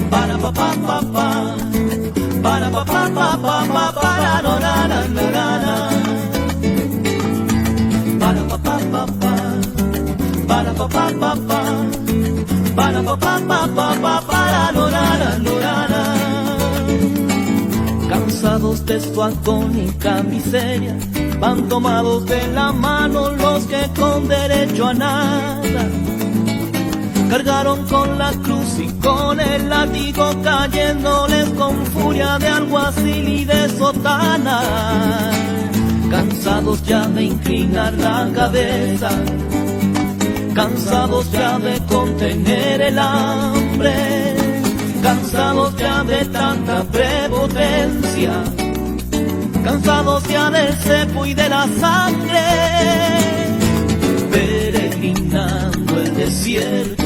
para pa pa pa pa, para pa pa pa pa pa, para no na na na na, para pa pa pa pa, para pa pa pa pa, para pa pa pa pa pa, para no na na na na. Cansados de su agónica miseria, van tomados de la mano los que con derecho a nada cargaron con la cruz y con el látigo, cayéndoles con furia de alguacil y de sotana. Cansados ya de inclinar la cabeza, cansados ya de contener el hambre, cansados ya de tanta prepotencia, cansados ya del cepo y de la sangre, peregrinando el desierto,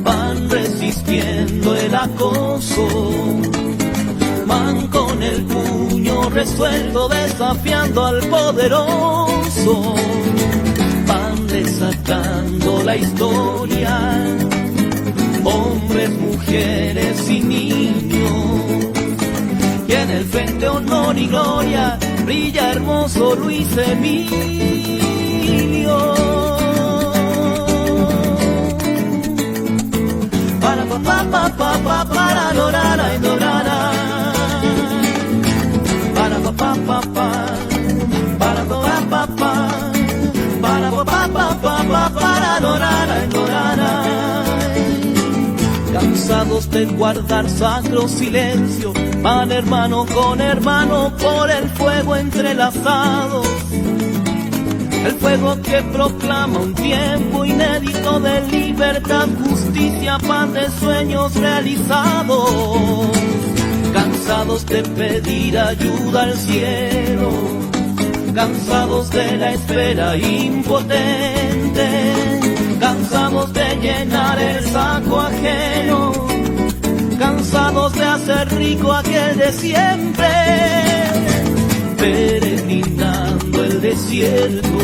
van resistiendo el acoso, van con el puño resuelto desafiando al poderoso, van desatando la historia, hombres, mujeres y niños, y en el frente honor y gloria brilla hermoso Luis Emilio. Para pa pa pa pa pa, para lorara y lorara, para pa pa pa pa, para pa pa pa, para pa pa pa pa, para lorara y lorara. Cansados de guardar sacro silencio, van hermano con hermano por el fuego entrelazados, el fuego que proclama un tiempo inédito de libertad, justicia, paz de sueños realizados. Cansados de pedir ayuda al cielo, cansados de la espera impotente, cansados de llenar el saco ajeno, cansados de hacer rico aquel de siempre, peregrinando el desierto,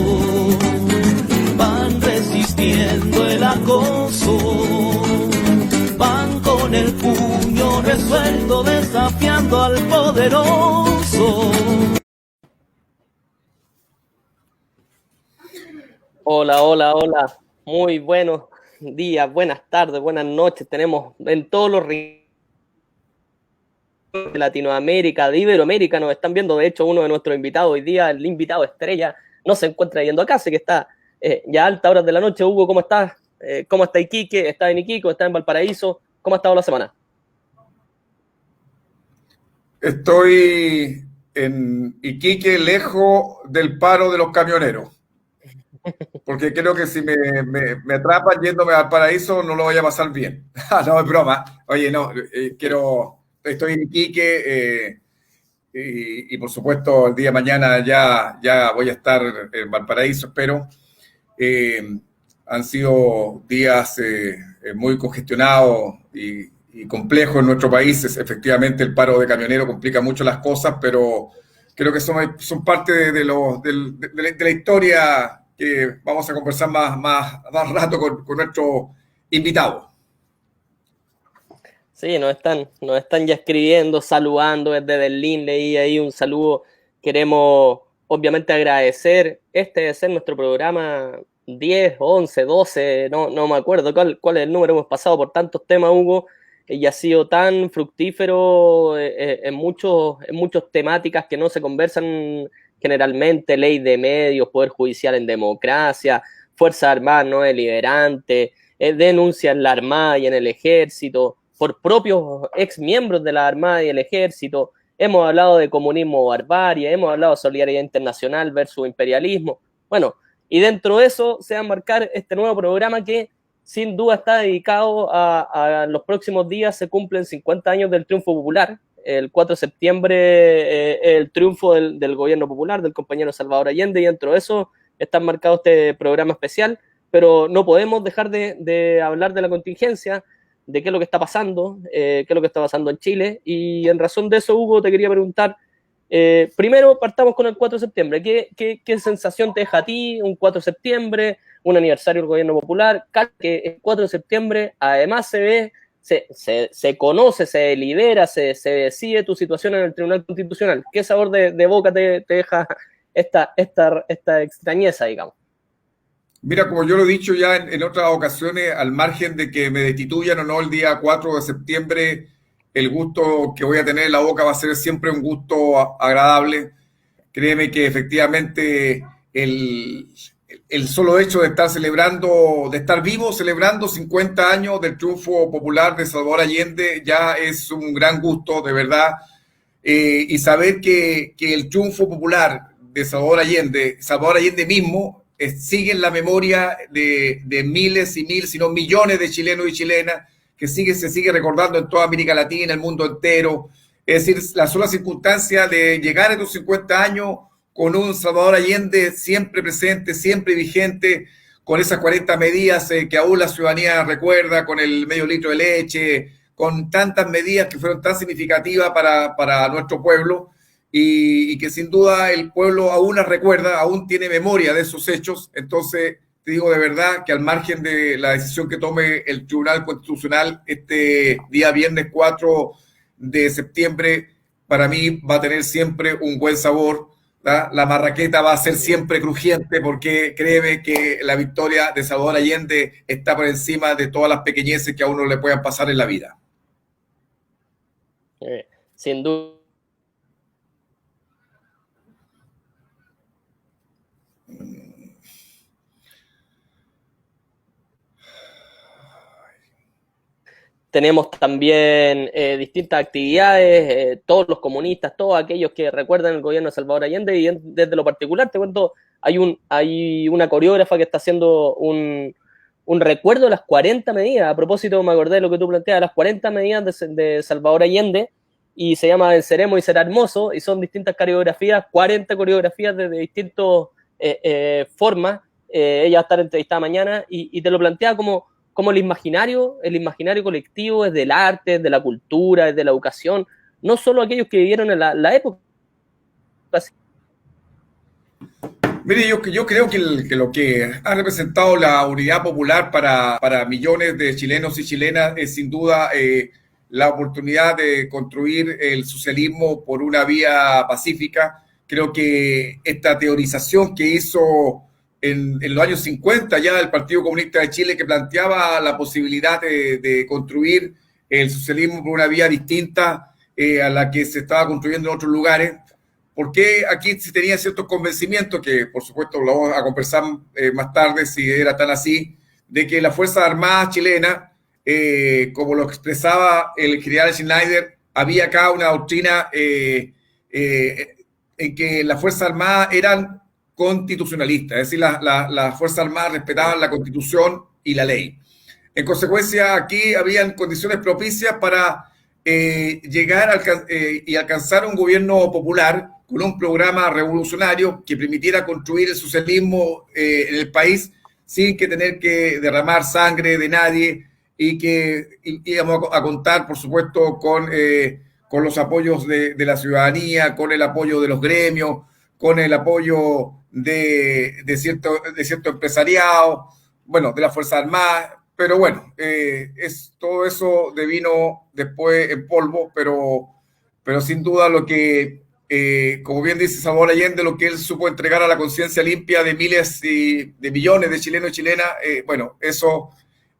van resistiendo el acoso, van con el puño resuelto desafiando al poderoso. Hola, hola, hola. Muy buenos días, buenas tardes, buenas noches. Tenemos en todos los rincones de Latinoamérica, de Iberoamérica, nos están viendo. De hecho, uno de nuestros invitados hoy día, el invitado estrella, no se encuentra yendo acá, así que está ya a altas horas de la noche. Hugo, ¿cómo estás? ¿Cómo está Iquique? ¿Está en Iquique? ¿Está en Valparaíso? ¿Cómo ha estado la semana? Estoy en Iquique, lejos del paro de los camioneros. Porque creo que si me atrapan yéndome al paraíso no lo voy a pasar bien. No, es broma. Oye, no, estoy en Iquique y por supuesto el día de mañana ya voy a estar en Valparaíso, espero. Han sido días muy congestionados y complejos en nuestro país. Efectivamente, el paro de camioneros complica mucho las cosas, pero creo que son parte de la historia que vamos a conversar más rato con nuestro invitado. Sí, nos están ya escribiendo, saludando desde Berlín. Leí ahí un saludo. Queremos obviamente agradecer. Este debe ser nuestro programa 10, 11, 12, no me acuerdo cuál es el número. Hemos pasado por tantos temas, Hugo, y ha sido tan fructífero en muchas temáticas que no se conversan generalmente: ley de medios, poder judicial en democracia, Fuerzas Armadas no deliberante, denuncias en la Armada y en el Ejército, por propios ex miembros de la Armada y el Ejército. Hemos hablado de comunismo o barbarie, hemos hablado de solidaridad internacional versus imperialismo. Bueno, y dentro de eso se va a marcar este nuevo programa que sin duda está dedicado a los próximos días. Se cumplen 50 años del triunfo popular. El 4 de septiembre, el triunfo del gobierno popular, del compañero Salvador Allende, y dentro de eso está marcado este programa especial, pero no podemos dejar de hablar de la contingencia, de qué es lo que está pasando, qué es lo que está pasando en Chile. Y en razón de eso, Hugo, te quería preguntar, Primero partamos con el 4 de septiembre. ¿Qué sensación te deja a ti un 4 de septiembre, un aniversario del gobierno popular? Que el 4 de septiembre además se ve, se conoce, se delibera, se decide tu situación en el Tribunal Constitucional. ¿Qué sabor de boca te deja esta extrañeza, digamos? Mira, como yo lo he dicho ya en otras ocasiones, al margen de que me destituyan o no el día 4 de septiembre, el gusto que voy a tener en la boca va a ser siempre un gusto agradable. Créeme que efectivamente el solo hecho de estar celebrando, de estar vivo celebrando 50 años del triunfo popular de Salvador Allende ya es un gran gusto, de verdad. Y saber que el triunfo popular de Salvador Allende mismo, sigue en la memoria de miles y miles, si no millones de chilenos y chilenas, que se sigue recordando en toda América Latina, el mundo entero. Es decir, la sola circunstancia de llegar a estos 50 años con un Salvador Allende siempre presente, siempre vigente, con esas 40 medidas que aún la ciudadanía recuerda, con el medio litro de leche, con tantas medidas que fueron tan significativas para nuestro pueblo, y que sin duda el pueblo aún las recuerda, aún tiene memoria de esos hechos. Entonces, te digo de verdad que al margen de la decisión que tome el Tribunal Constitucional este día viernes 4 de septiembre, para mí va a tener siempre un buen sabor. ¿Tá? La marraqueta va a ser siempre crujiente, porque créeme que la victoria de Salvador Allende está por encima de todas las pequeñeces que a uno le puedan pasar en la vida. Sin duda. Tenemos también distintas actividades, todos los comunistas, todos aquellos que recuerdan el gobierno de Salvador Allende, y desde lo particular te cuento, hay una coreógrafa que está haciendo un recuerdo de las 40 medidas. A propósito, me acordé de lo que tú planteas, las 40 medidas de Salvador Allende, y se llama Venceremos y será hermoso, y son distintas coreografías, 40 coreografías de distintas formas. Ella va a estar entrevistada mañana, y te lo plantea como el imaginario colectivo es del arte, es de la cultura, es de la educación, no solo aquellos que vivieron en la época. Mire, yo creo que lo que ha representado la unidad popular para millones de chilenos y chilenas es sin duda la oportunidad de construir el socialismo por una vía pacífica. Creo que esta teorización que hizo en los años 50 ya el Partido Comunista de Chile, que planteaba la posibilidad de construir el socialismo por una vía distinta a la que se estaba construyendo en otros lugares, porque aquí se tenía ciertos convencimientos, que por supuesto lo vamos a conversar más tarde si era tan así, de que las Fuerzas Armadas chilenas, como lo expresaba el general Schneider, había acá una doctrina en que las Fuerzas Armadas eran constitucionalistas, es decir, las Fuerzas Armadas respetaban la Constitución y la ley. En consecuencia, aquí habían condiciones propicias para llegar y alcanzar un gobierno popular con un programa revolucionario que permitiera construir el socialismo en el país sin que tener que derramar sangre de nadie, y que íbamos a contar, por supuesto, con los apoyos de la ciudadanía, con el apoyo de los gremios, con el apoyo de cierto empresariado, bueno, de las Fuerzas Armadas, pero bueno, todo eso devino después en polvo, pero sin duda lo que, como bien dice Salvador Allende, lo que él supo entregar a la conciencia limpia de miles y de millones de chilenos y chilenas, bueno, eso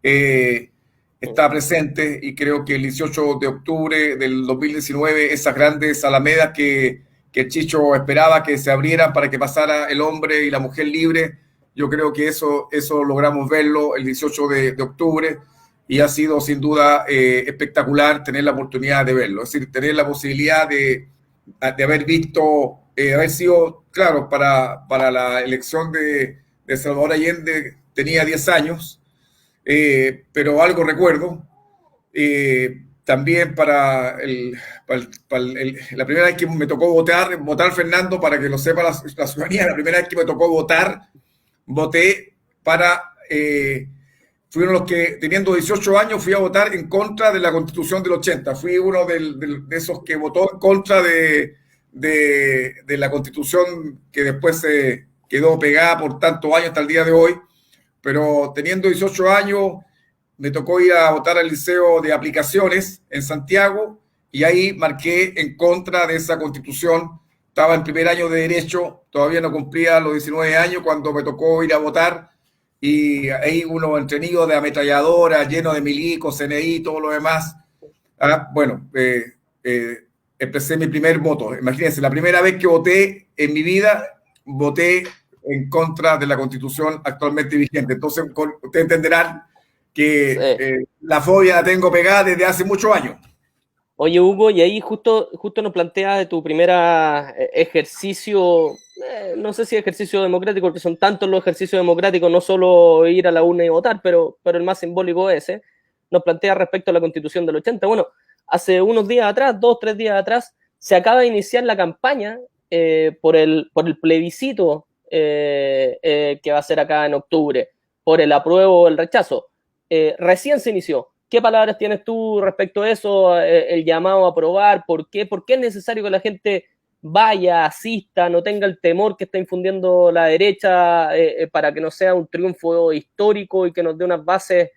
está presente, y creo que el 18 de octubre del 2019, esas grandes alamedas que el Chicho esperaba que se abrieran para que pasara el hombre y la mujer libre, yo creo que eso logramos verlo el 18 de octubre, y ha sido sin duda espectacular tener la oportunidad de verlo, es decir, tener la posibilidad de haber visto, haber sido, claro, para la elección de Salvador Allende tenía 10 años, pero algo recuerdo. También la primera vez que me tocó votar, Fernando, para que lo sepa la ciudadanía, la primera vez que me tocó votar, voté fui uno de los que, teniendo 18 años, fui a votar en contra de la Constitución del 80. Fui uno de esos que votó en contra de de la Constitución que después se quedó pegada por tantos años hasta el día de hoy, pero teniendo 18 años me tocó ir a votar al Liceo de Aplicaciones en Santiago y ahí marqué en contra de esa Constitución. Estaba en primer año de Derecho, todavía no cumplía los 19 años cuando me tocó ir a votar y ahí uno entretenido de ametralladora, lleno de milicos, CNI, todo lo demás. Bueno, empecé mi primer voto. Imagínense, la primera vez que voté en mi vida, voté en contra de la Constitución actualmente vigente. Entonces, ustedes entenderán que la fobia la tengo pegada desde hace muchos años. Oye, Hugo, y ahí justo nos planteas de tu primera ejercicio, no sé si ejercicio democrático, porque son tantos los ejercicios democráticos, no solo ir a la urna y votar, pero el más simbólico es ese. Nos plantea respecto a la Constitución del 80. Bueno, hace unos días atrás, 2-3 días atrás, se acaba de iniciar la campaña por el plebiscito que va a ser acá en octubre, por el apruebo o el rechazo. Recién se inició. ¿Qué palabras tienes tú respecto a eso? El llamado a aprobar, ¿por qué? ¿Por qué es necesario que la gente vaya, asista, no tenga el temor que está infundiendo la derecha para que no sea un triunfo histórico y que nos dé unas bases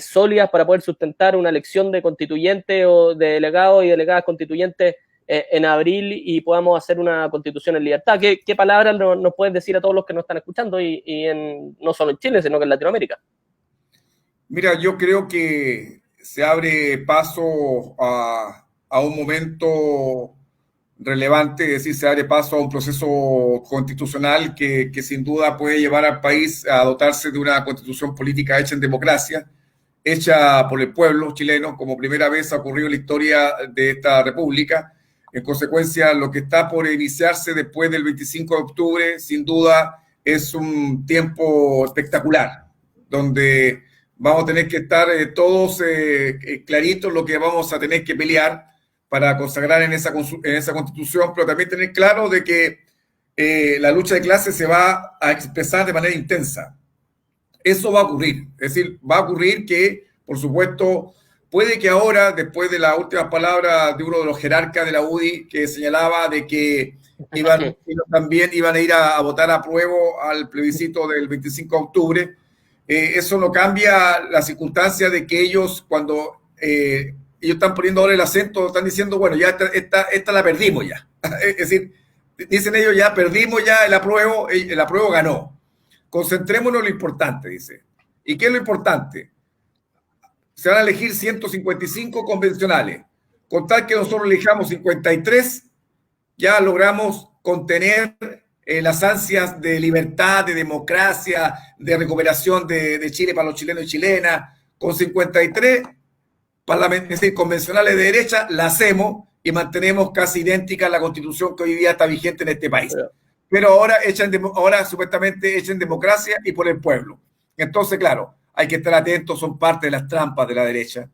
sólidas para poder sustentar una elección de constituyentes o de delegados y delegadas constituyentes en abril y podamos hacer una constitución en libertad? ¿Qué palabras nos puedes decir a todos los que nos están escuchando no solo en Chile, sino que en Latinoamérica? Mira, yo creo que se abre paso a un momento relevante, es decir, se abre paso a un proceso constitucional que sin duda puede llevar al país a dotarse de una constitución política hecha en democracia, hecha por el pueblo chileno, como primera vez ha ocurrido en la historia de esta república. En consecuencia, lo que está por iniciarse después del 25 de octubre, sin duda, es un tiempo espectacular, donde vamos a tener que estar todos claritos lo que vamos a tener que pelear para consagrar en esa constitución, pero también tener claro de que la lucha de clases se va a expresar de manera intensa. Eso va a ocurrir, es decir, va a ocurrir que, por supuesto, puede que ahora, después de las últimas palabras de uno de los jerarcas de la UDI que señalaba de que también iban a ir a votar a apruebo al plebiscito del 25 de octubre, eso no cambia la circunstancia de que ellos, cuando ellos están poniendo ahora el acento, están diciendo, bueno, ya esta la perdimos ya. Es decir, dicen ellos, ya perdimos ya el apruebo ganó. Concentrémonos en lo importante, dice. ¿Y qué es lo importante? Se van a elegir 155 convencionales. Con tal que nosotros elijamos 53, ya logramos contener las ansias de libertad, de democracia, de recuperación de Chile para los chilenos y chilenas. Con 53 es decir, convencionales de derecha, la hacemos y mantenemos casi idéntica la constitución que hoy día está vigente en este país. Pero ahora supuestamente hecha en democracia y por el pueblo. Entonces, claro, hay que estar atentos, son parte de las trampas de la derecha.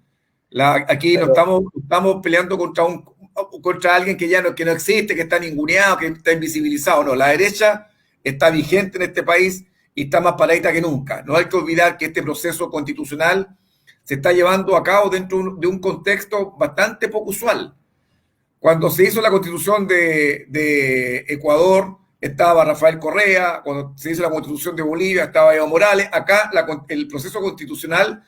Aquí no estamos peleando contra alguien que ya no existe, que está ninguneado, que está invisibilizado. No, la derecha está vigente en este país y está más paradita que nunca. No hay que olvidar que este proceso constitucional se está llevando a cabo dentro de un contexto bastante poco usual. Cuando se hizo la constitución de Ecuador, estaba Rafael Correa. Cuando se hizo la constitución de Bolivia, estaba Evo Morales. Acá el proceso constitucional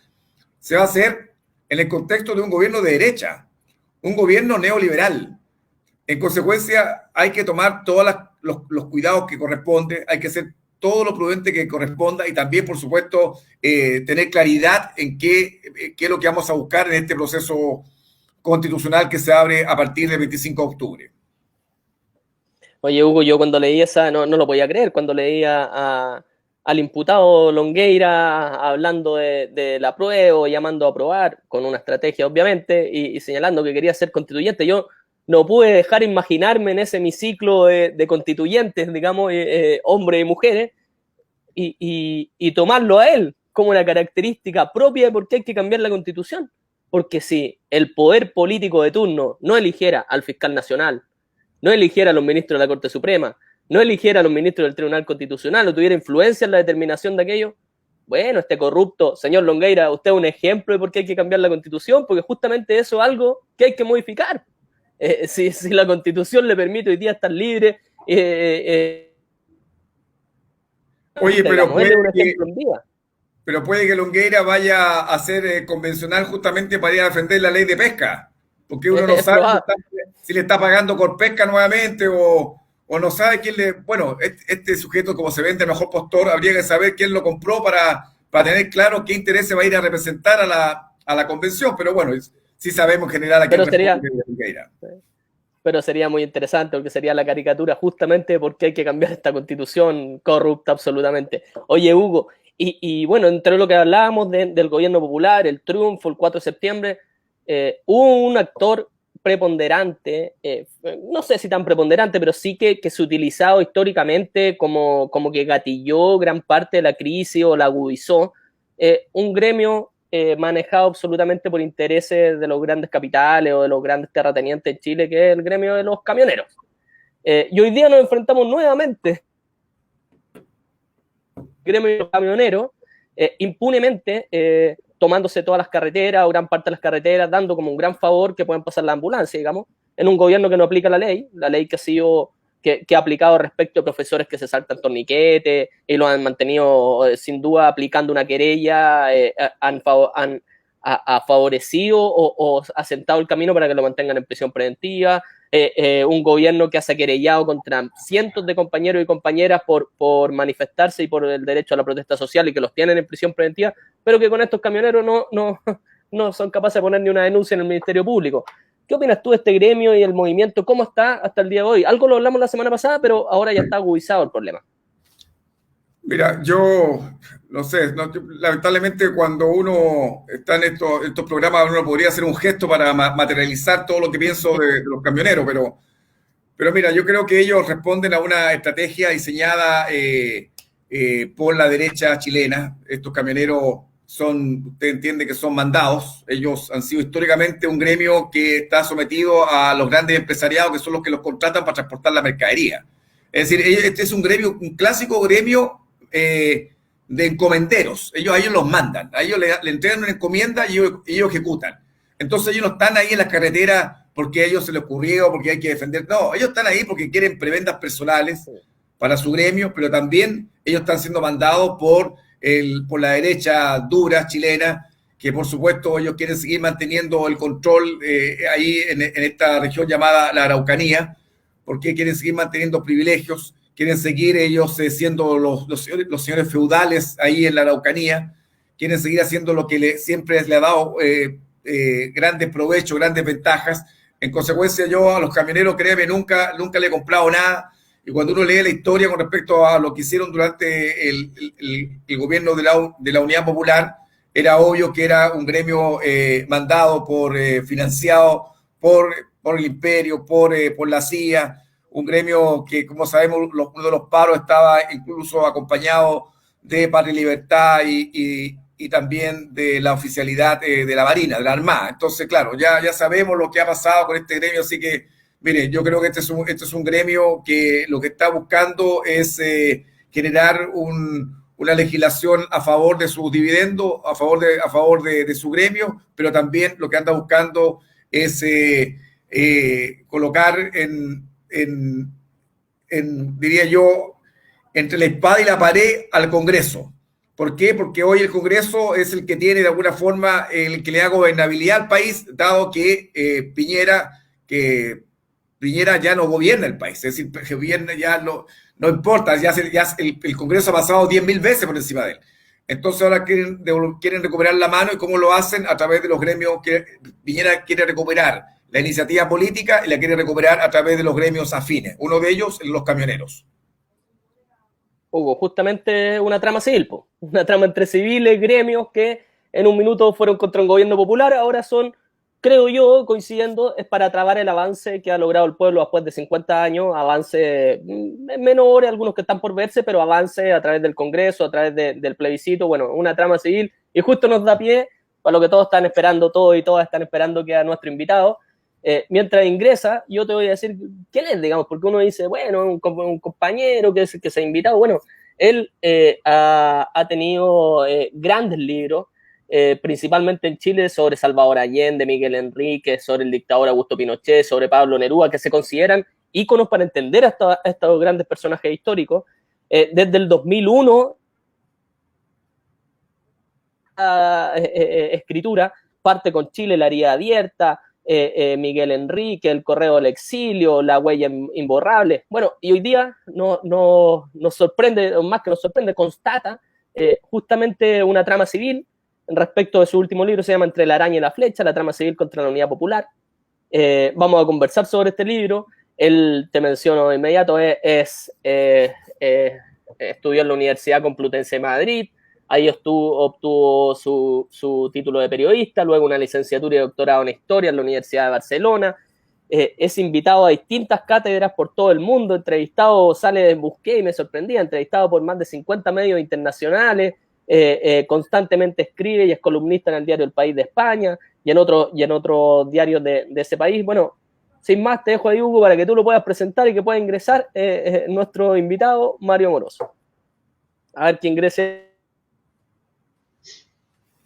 se va a hacer en el contexto de un gobierno de derecha, un gobierno neoliberal. En consecuencia, hay que tomar todos los cuidados que corresponden, hay que hacer todo lo prudente que corresponda y también, por supuesto, tener claridad en qué es lo que vamos a buscar en este proceso constitucional que se abre a partir del 25 de octubre. Oye, Hugo, yo cuando leí esa, no lo podía creer, cuando leía al imputado Longueira hablando de la apruebo, llamando a aprobar, con una estrategia obviamente, y señalando que quería ser constituyente. Yo no pude dejar imaginarme en ese hemiciclo de constituyentes, digamos, hombres y mujeres, y tomarlo a él como una característica propia de por qué hay que cambiar la Constitución. Porque si el poder político de turno no eligiera al fiscal nacional, no eligiera a los ministros de la Corte Suprema, no eligiera a los ministros del Tribunal Constitucional, o tuviera influencia en la determinación de aquello, bueno, este corrupto, señor Longueira, usted es un ejemplo de por qué hay que cambiar la Constitución, porque justamente eso es algo que hay que modificar. si la Constitución le permite hoy día estar libre, Oye, digamos, él es un ejemplo en vida. pero puede que Longueira vaya a ser convencional justamente para ir a defender la ley de pesca, porque uno no Es sabe probable. si le está pagando por pesca nuevamente o no sabe quién le... Bueno, este sujeto como se vende mejor postor, habría que saber quién lo compró para tener claro qué interés va a ir a representar a la convención, pero bueno, sí sabemos en general a quién Pero sería, responde Longueira. pero sería muy interesante porque sería la caricatura justamente porque hay que cambiar esta constitución corrupta absolutamente. Oye, Hugo, bueno, entre lo que hablábamos del gobierno popular, el triunfo, el 4 de septiembre, hubo un actor preponderante, no sé si tan preponderante, pero sí que se ha utilizado históricamente como que gatilló gran parte de la crisis o la agudizó, un gremio manejado absolutamente por intereses de los grandes capitales o de los grandes terratenientes en Chile, que es el gremio de los camioneros. Y hoy día nos enfrentamos nuevamente gremio de los camioneros, impunemente tomándose todas las carreteras o gran parte de las carreteras, dando como un gran favor que pueden pasar la ambulancia, digamos, en un gobierno que no aplica la ley que ha sido que ha aplicado respecto a profesores que se saltan torniquetes y lo han mantenido sin duda aplicando una querella, han favorecido o asentado el camino para que lo mantengan en prisión preventiva. Un gobierno que se ha querellado contra cientos de compañeros y compañeras por manifestarse y por el derecho a la protesta social y que los tienen en prisión preventiva, pero que con estos camioneros no son capaces de poner ni una denuncia en el Ministerio Público. ¿Qué opinas tú de este gremio y el movimiento? ¿Cómo está hasta el día de hoy? Algo lo hablamos la semana pasada, pero ahora ya está agudizado el problema. Mira, yo no sé, lamentablemente cuando uno está en estos programas uno podría hacer un gesto para materializar todo lo que pienso de los camioneros, pero mira, yo creo que ellos responden a una estrategia diseñada por la derecha chilena. Estos camioneros usted entiende que son mandados. Ellos han sido históricamente un gremio que está sometido a los grandes empresariados, que son los que los contratan para transportar la mercadería. Es decir, este es un gremio, un clásico gremio de encomenderos. A ellos los mandan, a ellos le entregan una encomienda y ellos ejecutan. Entonces ellos no están ahí en las carreteras porque a ellos se les ocurrió, porque hay que defender. No, ellos están ahí porque quieren prebendas personales para su gremio, pero también ellos están siendo mandados por la derecha dura chilena, que por supuesto ellos quieren seguir manteniendo el control ahí en esta región llamada la Araucanía, porque quieren seguir manteniendo privilegios, quieren seguir ellos siendo los señores feudales ahí en la Araucanía, quieren seguir haciendo lo que siempre le ha dado grandes provechos, grandes ventajas. En consecuencia, yo a los camioneros, créeme, nunca le he comprado nada. Y cuando uno lee la historia con respecto a lo que hicieron durante el gobierno de la Unidad Popular, era obvio que era un gremio mandado financiado por el imperio, por la CIA, un gremio que, como sabemos, uno de los paros estaba incluso acompañado de Patria y Libertad y también de la oficialidad de la Marina, de la Armada. Entonces, claro, ya sabemos lo que ha pasado con este gremio, así que, mire, yo creo que este es un gremio que lo que está buscando es generar una legislación a favor de sus dividendos, a favor de su gremio, pero también lo que anda buscando es colocar diría yo, entre la espada y la pared al Congreso. ¿Por qué? Porque hoy el Congreso es el que tiene de alguna forma el que le da gobernabilidad al país, dado que Piñera ya no gobierna el país, es decir, que gobierna ya no importa, el Congreso ha pasado 10.000 veces por encima de él. Entonces ahora quieren recuperar la mano, y cómo lo hacen a través de los gremios que Piñera quiere recuperar. La iniciativa política y la quiere recuperar a través de los gremios afines. Uno de ellos, los camioneros. Hugo, justamente una trama civil, una trama entre civiles, gremios que en un minuto fueron contra un gobierno popular, ahora son, creo yo, coincidiendo, es para trabar el avance que ha logrado el pueblo después de 50 años, avance menor, algunos que están por verse, pero avance a través del Congreso, a través del plebiscito, bueno, una trama civil, y justo nos da pie para lo que todos están esperando, todos y todas están esperando que a nuestro invitado. Mientras ingresa, yo te voy a decir quién es, digamos, porque uno dice, bueno, un compañero que se ha invitado. Bueno, él ha tenido grandes libros, principalmente en Chile, sobre Salvador Allende, Miguel Enrique, sobre el dictador Augusto Pinochet, sobre Pablo Neruda, que se consideran íconos para entender a estos grandes personajes históricos. Desde el 2001, escritura parte con Chile, la herida abierta, Miguel Enrique, el correo del exilio, la huella imborrable. Bueno, y hoy día nos sorprende, o más que nos sorprende, constata justamente una trama civil respecto de su último libro, se llama Entre la araña y la flecha, la trama civil contra la unidad popular. Vamos a conversar sobre este libro. Él, te menciono de inmediato, estudió en la Universidad Complutense de Madrid. Ahí obtuvo su título de periodista, luego una licenciatura y doctorado en historia en la Universidad de Barcelona. Es invitado a distintas cátedras por todo el mundo, entrevistado, busqué y me sorprendía, entrevistado por más de 50 medios internacionales, constantemente escribe y es columnista en el diario El País de España y en otros diarios de ese país. Bueno, sin más, te dejo ahí, Hugo, para que tú lo puedas presentar y que pueda ingresar nuestro invitado, Mario Moroso. A ver que ingrese.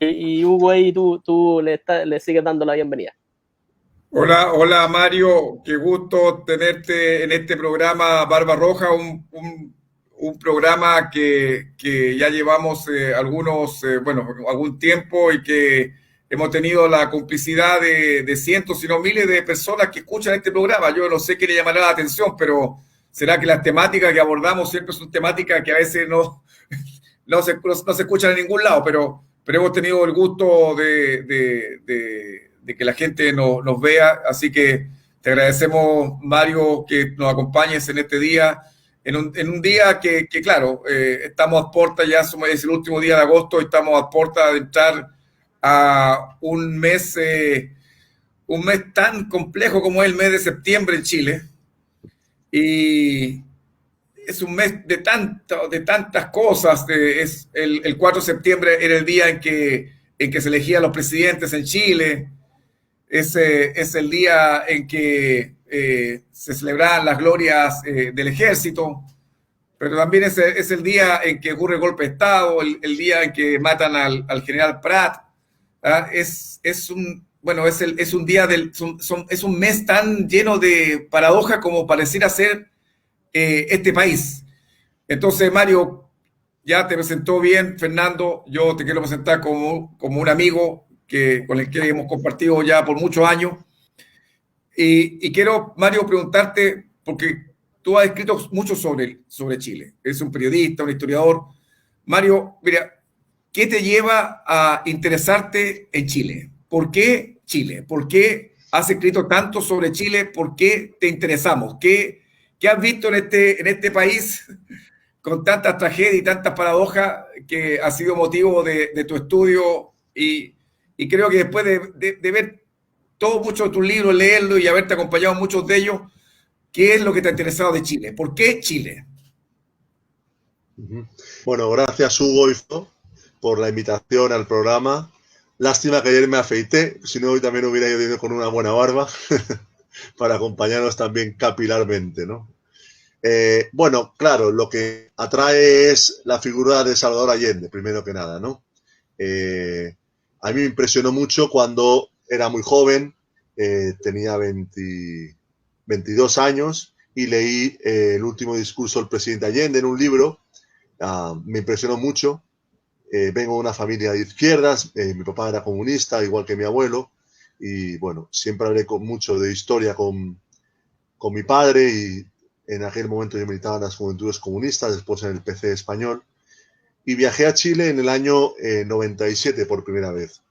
Y Hugo, ahí tú le sigues dando la bienvenida. Hola Mario, qué gusto tenerte en este programa Barba Roja, un programa que ya llevamos algún tiempo y que hemos tenido la complicidad de cientos, si no miles de personas que escuchan este programa. Yo no sé qué le llamará la atención, pero será que las temáticas que abordamos siempre son temáticas que a veces no se escuchan en ningún lado, pero hemos tenido el gusto de que la gente nos vea, así que te agradecemos, Mario, que nos acompañes en este día, en un día que claro, estamos a puerta, es el último día de agosto, y estamos a puerta de entrar a un mes tan complejo como es el mes de septiembre en Chile, y es un mes de tantas cosas. El 4 de septiembre era el día en que se elegían los presidentes en Chile. Es el día en que se celebraban las glorias del ejército, pero también es el día en que ocurre el golpe de Estado, el día en que matan al general Prat. Es un mes tan lleno de paradojas como pareciera ser este país. Entonces, Mario, ya te presentó bien Fernando, yo te quiero presentar como un amigo con el que hemos compartido ya por muchos años. Y quiero, Mario, preguntarte, porque tú has escrito mucho sobre Chile, eres un periodista, un historiador. Mario, mira, ¿qué te lleva a interesarte en Chile? ¿Por qué Chile? ¿Por qué has escrito tanto sobre Chile? ¿Por qué te interesamos? ¿Qué has visto en este país con tantas tragedias y tantas paradojas que ha sido motivo de tu estudio? Y creo que después de ver muchos de tus libros, leerlos y haberte acompañado en muchos de ellos, ¿qué es lo que te ha interesado de Chile? ¿Por qué Chile? Bueno, gracias, Hugo, por la invitación al programa. Lástima que ayer me afeité, si no hoy también hubiera ido con una buena barba para acompañarnos también capilarmente, ¿no? Bueno, claro, lo que atrae es la figura de Salvador Allende, primero que nada, ¿no? A mí me impresionó mucho cuando era muy joven, tenía 22 años, y leí el último discurso del presidente Allende en un libro. Me impresionó mucho. Vengo de una familia de izquierdas, mi papá era comunista, igual que mi abuelo, y bueno, siempre hablé mucho de historia con mi padre, y en aquel momento yo militaba en las Juventudes Comunistas, después en el PC español, y viajé a Chile en el año 97 por primera vez.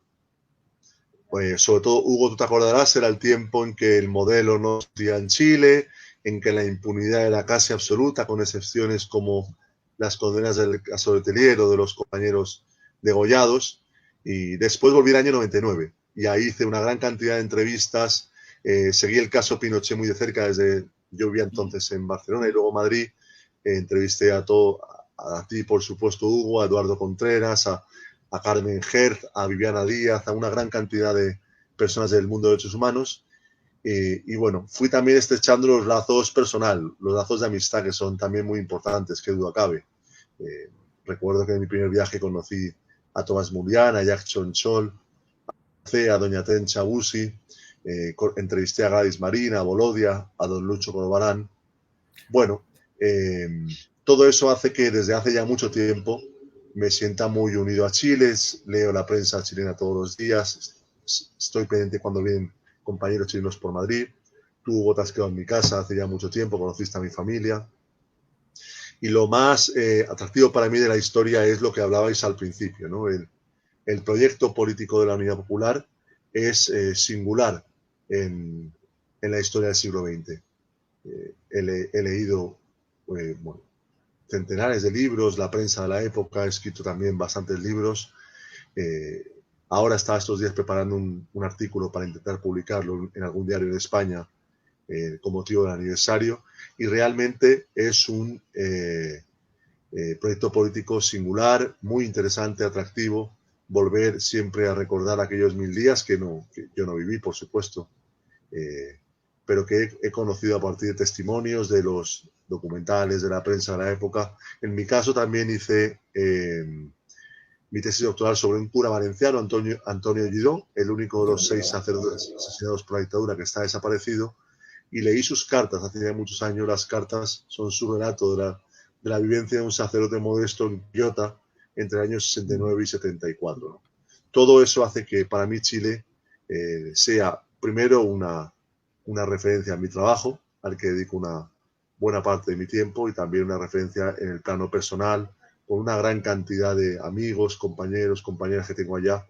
Sobre todo, Hugo, tú te acordarás, era el tiempo en que el modelo no existía en Chile, en que la impunidad era casi absoluta, con excepciones como las condenas del caso de Telier o de los compañeros degollados. Y después volví el año 99 y ahí hice una gran cantidad de entrevistas. Seguí el caso Pinochet muy de cerca, yo vivía entonces en Barcelona y luego Madrid. Entrevisté a ti, por supuesto, Hugo, a Eduardo Contreras, a Carmen Herz, a Viviana Díaz, a una gran cantidad de personas del mundo de derechos humanos. Y bueno, fui también estrechando los lazos personal, los lazos de amistad, que son también muy importantes, qué duda cabe. Recuerdo que en mi primer viaje conocí a Tomás Mulián, a Jack Chonchol, a doña Tencha Busi, entrevisté a Gladys Marín, a Bolodia, a don Lucho Corbalán. Bueno, todo eso hace que desde hace ya mucho tiempo me sienta muy unido a Chile, leo la prensa chilena todos los días, estoy pendiente cuando vienen compañeros chilenos por Madrid. Tú, Hugo, te has quedado en mi casa hace ya mucho tiempo, conociste a mi familia. Y lo más atractivo para mí de la historia es lo que hablabais al principio, ¿no? El proyecto político de la Unidad Popular es singular en la historia del siglo XX. He leído bueno, centenares de libros, la prensa de la época, he escrito también bastantes libros. Ahora estaba estos días preparando un artículo para intentar publicarlo en algún diario de España con motivo del aniversario, y realmente es un proyecto político singular, muy interesante, atractivo. Volver siempre a recordar aquellos 1000 días que yo no viví, por supuesto, pero que he conocido a partir de testimonios de los documentales, de la prensa de la época. En mi caso también hice mi tesis doctoral sobre un cura valenciano, Antonio Giró, el único de los 6 sacerdotes asesinados por la dictadura que está desaparecido, y leí sus cartas hace ya muchos años. Las cartas son su relato de la vivencia de un sacerdote modesto en Quillota entre los años 69 y 74. ¿no? Todo eso hace que para mí Chile sea primero una referencia a mi trabajo, al que dedico una buena parte de mi tiempo, y también una referencia en el plano personal, con una gran cantidad de amigos, compañeros, compañeras que tengo allá,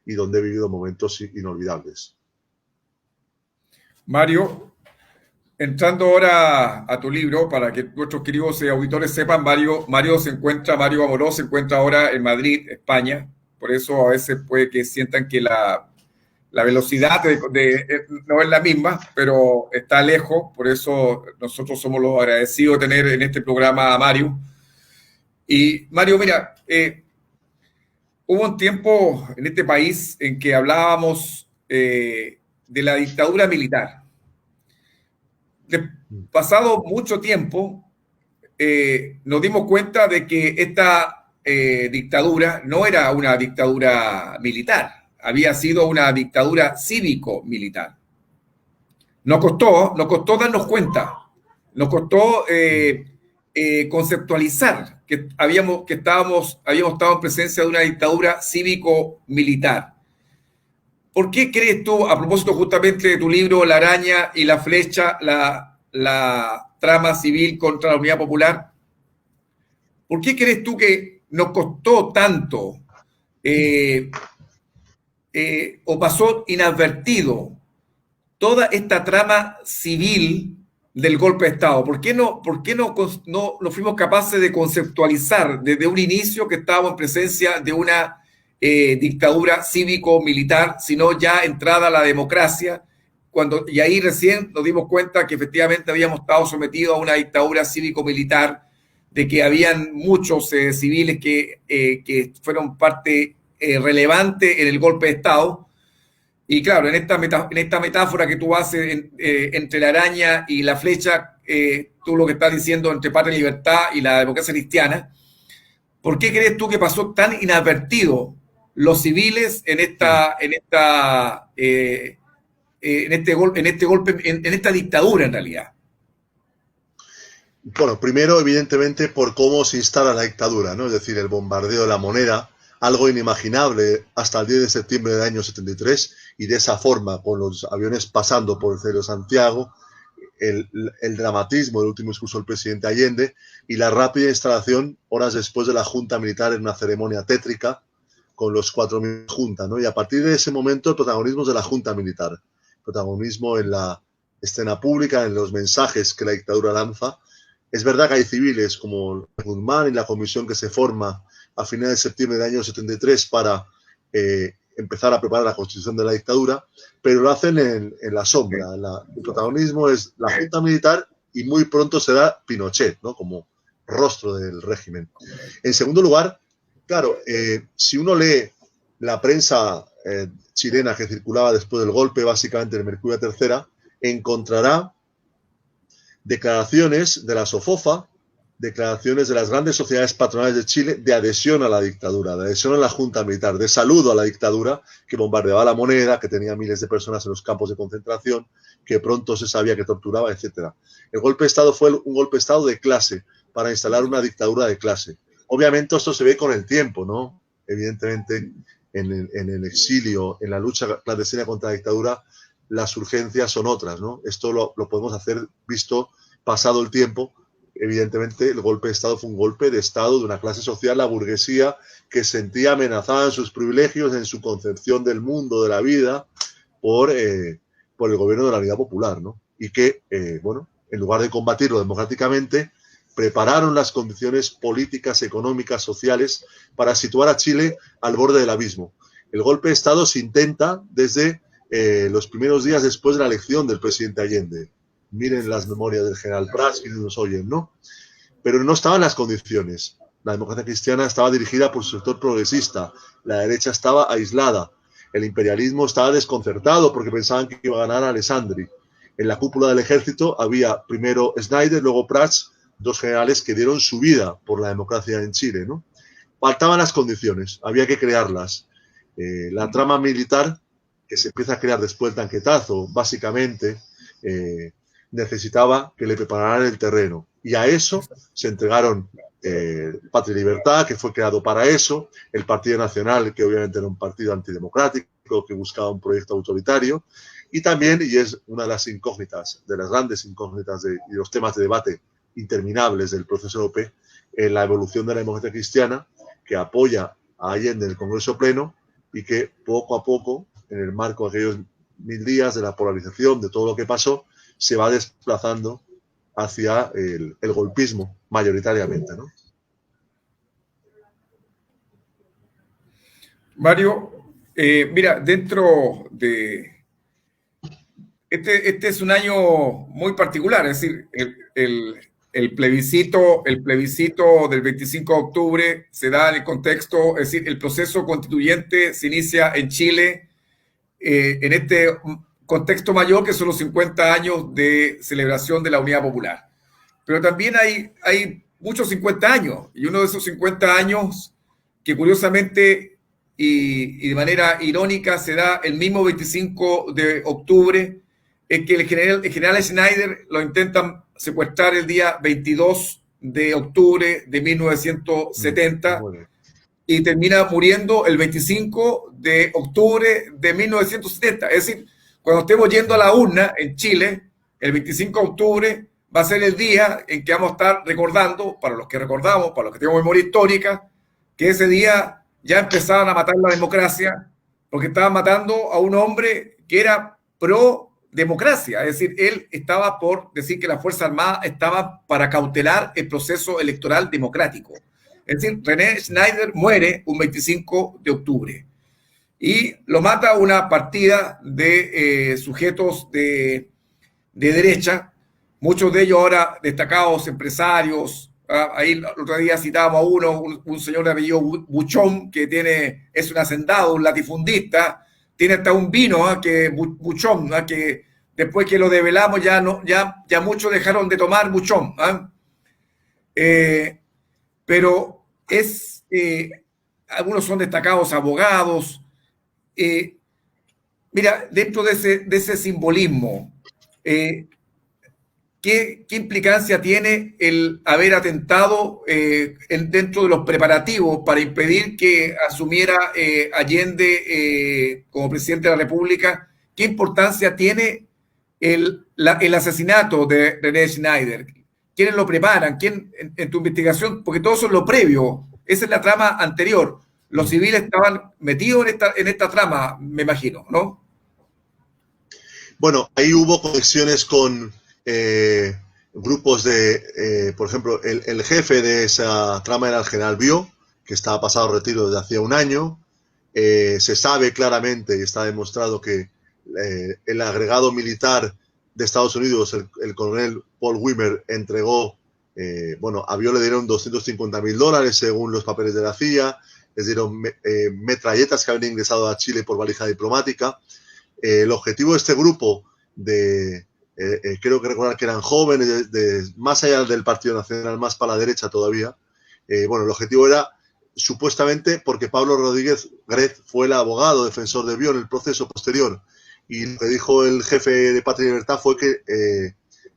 y donde he vivido momentos inolvidables. Mario, entrando ahora a tu libro, para que nuestros queridos auditores sepan, Mario Amorós se encuentra ahora en Madrid, España. Por eso a veces puede que sientan que la velocidad no es la misma, pero está lejos. Por eso nosotros somos los agradecidos de tener en este programa a Mario. Y Mario, mira, hubo un tiempo en este país en que hablábamos de la dictadura militar. Pasado mucho tiempo, nos dimos cuenta de que esta dictadura no era una dictadura militar, había sido una dictadura cívico-militar. Nos costó darnos cuenta, nos costó conceptualizar que habíamos estado en presencia de una dictadura cívico-militar. ¿Por qué crees tú, a propósito justamente de tu libro La araña y la flecha, la trama civil contra la Unidad Popular, por qué crees tú que nos costó tanto o pasó inadvertido toda esta trama civil del golpe de Estado? ¿Por qué no fuimos capaces de conceptualizar desde un inicio que estábamos en presencia de una dictadura cívico-militar, sino ya entrada a la democracia, y ahí recién nos dimos cuenta que efectivamente habíamos estado sometidos a una dictadura cívico-militar, de que habían muchos civiles que fueron parte relevante en el golpe de Estado? Y claro, en esta metáfora que tú haces entre la araña y la flecha, tú lo que estás diciendo entre patria y libertad y la democracia cristiana, ¿por qué crees tú que pasó tan inadvertido los civiles en esta dictadura en realidad? Bueno, primero, evidentemente, por cómo se instala la dictadura, ¿no? Es decir, el bombardeo de la moneda, algo inimaginable hasta el 10 de septiembre del año 73, y de esa forma, con los aviones pasando por el cielo de Santiago, el dramatismo del último discurso del presidente Allende y la rápida instalación, horas después de la Junta Militar, en una ceremonia tétrica con los 4.000 juntas, ¿no? Y a partir de ese momento el protagonismo es de la Junta Militar, protagonismo en la escena pública, en los mensajes que la dictadura lanza. Es verdad que hay civiles como Guzmán y la comisión que se forma a finales de septiembre del año 73 para empezar a preparar la constitución de la dictadura, pero lo hacen en la sombra. El protagonismo es la Junta Militar y muy pronto será Pinochet, ¿no? Como rostro del régimen. En segundo lugar, claro, si uno lee la prensa chilena que circulaba después del golpe, básicamente en Mercurio Tercera, encontrará declaraciones de la SOFOFA declaraciones de las grandes sociedades patronales de Chile de adhesión a la dictadura, de adhesión a la junta militar, de saludo a la dictadura, que bombardeaba la moneda, que tenía miles de personas en los campos de concentración, que pronto se sabía que torturaba, etc. El golpe de Estado fue un golpe de Estado de clase, para instalar una dictadura de clase. Obviamente esto se ve con el tiempo, ¿no? Evidentemente, en el exilio, en la lucha clandestina contra la dictadura, las urgencias son otras, ¿no? Esto lo podemos hacer visto pasado el tiempo. Evidentemente, el golpe de Estado fue un golpe de Estado de una clase social, la burguesía, que se sentía amenazada en sus privilegios, en su concepción del mundo, de la vida, por el gobierno de la Unidad Popular, ¿no? Y que, bueno, en lugar de combatirlo democráticamente, prepararon las condiciones políticas, económicas, sociales para situar a Chile al borde del abismo. El golpe de Estado se intenta desde los primeros días después de la elección del presidente Allende. Miren las memorias del general Prats, que nos oyen, ¿no? Pero no estaban las condiciones. La democracia cristiana estaba dirigida por su sector progresista. La derecha estaba aislada. El imperialismo estaba desconcertado porque pensaban que iba a ganar Alessandri. En la cúpula del ejército había primero Snyder, luego Prats, dos generales que dieron su vida por la democracia en Chile, ¿no? Faltaban las condiciones, había que crearlas. La trama militar, que se empieza a crear después del tanquetazo, básicamente, necesitaba que le prepararan el terreno. Y a eso se entregaron Patria y Libertad, que fue creado para eso, el Partido Nacional, que obviamente era un partido antidemocrático, que buscaba un proyecto autoritario, y también, y es una de las incógnitas, de las grandes incógnitas y los temas de debate interminables del proceso europeo, la evolución de la democracia cristiana, que apoya a Allende en el Congreso Pleno y que poco a poco, en el marco de aquellos 1000 días de la polarización, de todo lo que pasó, se va desplazando hacia el golpismo mayoritariamente, ¿no? Mario, mira, dentro de... Este es un año muy particular, es decir, el plebiscito del 25 de octubre se da en el contexto, es decir, el proceso constituyente se inicia en Chile en este contexto mayor que son los 50 años de celebración de la Unidad Popular. Pero también hay muchos 50 años, y uno de esos 50 años que curiosamente y de manera irónica se da el mismo 25 de octubre, en que el general Schneider lo intentan secuestrar el día 22 de octubre de 1970 y termina muriendo el 25 de octubre de 1970. Es decir, cuando estemos yendo a la urna en Chile, el 25 de octubre va a ser el día en que vamos a estar recordando, para los que recordamos, para los que tenemos memoria histórica, que ese día ya empezaban a matar la democracia, porque estaban matando a un hombre que era pro democracia, es decir, él estaba por decir que la Fuerza Armada estaba para cautelar el proceso electoral democrático. Es decir, René Schneider muere un 25 de octubre y lo mata una partida de sujetos de derecha, muchos de ellos ahora destacados empresarios. Ahí el otro día citábamos a un señor de apellido Buchón, que es un hacendado, un latifundista. Tiene hasta un vino, que Buchón, que después que lo develamos ya muchos dejaron de tomar Buchón. Pero algunos son destacados abogados. Mira, dentro de ese simbolismo, ¿qué implicancia tiene el haber atentado dentro de los preparativos para impedir que asumiera Allende como presidente de la República? ¿Qué importancia tiene el asesinato de René Schneider? ¿Quiénes lo preparan? ¿Quién en tu investigación? Porque todo eso es lo previo. Esa es la trama anterior. Los civiles estaban metidos en esta trama, me imagino, ¿no? Bueno, ahí hubo conexiones con grupos por ejemplo, el jefe de esa trama era el general Biot, que estaba pasado retiro desde hacía un año. Se sabe claramente y está demostrado que el agregado militar de Estados Unidos, el coronel Paul Wimmer, entregó, a Biot le dieron $250,000 según los papeles de la CIA, les dieron metralletas que habían ingresado a Chile por valija diplomática. El objetivo de este grupo de creo que recordar que eran jóvenes, más allá del Partido Nacional, más para la derecha todavía. Bueno, el objetivo era, supuestamente, porque Pablo Rodríguez Grez fue el abogado defensor de Vio en el proceso posterior, y lo que dijo el jefe de Patria y Libertad fue que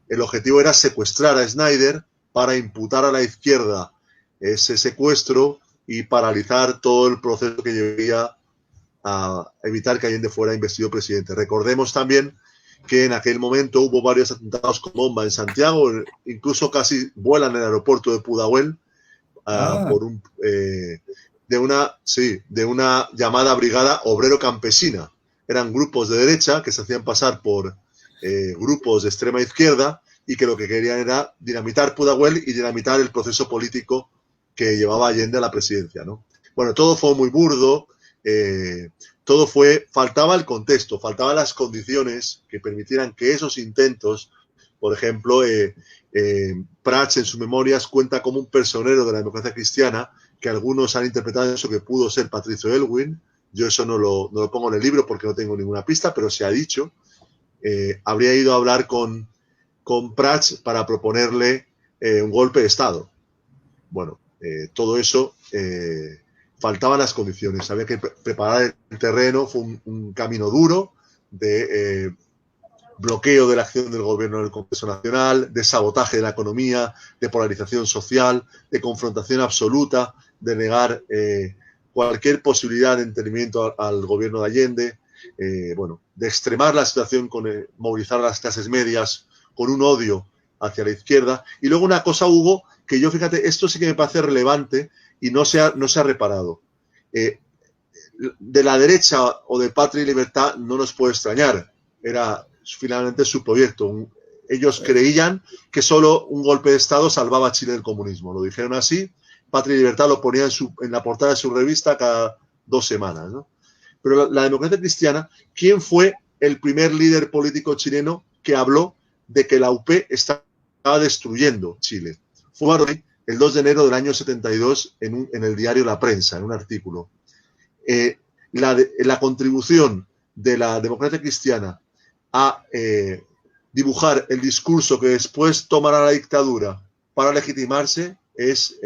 el objetivo era secuestrar a Snyder para imputar a la izquierda ese secuestro y paralizar todo el proceso que llevaría a evitar que Allende fuera investido presidente. Recordemos también que en aquel momento hubo varios atentados con bomba en Santiago, incluso casi vuelan en el aeropuerto de Pudahuel de una llamada Brigada Obrero Campesina. Eran grupos de derecha que se hacían pasar por grupos de extrema izquierda y que lo que querían era dinamitar Pudahuel y dinamitar el proceso político que llevaba Allende a la presidencia, ¿no? Bueno, todo fue muy burdo, faltaba el contexto, faltaban las condiciones que permitieran que esos intentos, por ejemplo, Prats en sus memorias cuenta como un personero de la democracia cristiana, que algunos han interpretado eso que pudo ser Patricio Elwin. Yo eso no lo pongo en el libro porque no tengo ninguna pista, pero se ha dicho. Habría ido a hablar con Prats para proponerle un golpe de Estado. Bueno, todo eso, faltaban las condiciones. Había que preparar el terreno, fue un camino duro de bloqueo de la acción del gobierno en el Congreso Nacional, de sabotaje de la economía, de polarización social, de confrontación absoluta, de negar cualquier posibilidad de entendimiento al gobierno de Allende, bueno, de extremar la situación con movilizar a las clases medias con un odio hacia la izquierda. Y luego una cosa hubo que yo, fíjate, esto sí que me parece relevante y no se ha reparado. De la derecha o de Patria y Libertad no nos puede extrañar, era finalmente su proyecto. Ellos creían que solo un golpe de Estado salvaba a Chile del comunismo. Lo dijeron así. Patria y Libertad lo ponía en la portada de su revista cada 2 semanas, ¿no? Pero la democracia cristiana, ¿quién fue el primer líder político chileno que habló de que la UP estaba destruyendo Chile? Fue Maroni, el 2 de enero del año 72 en el diario La Prensa, en un artículo. La contribución de la democracia cristiana a dibujar el discurso que después tomará la dictadura para legitimarse es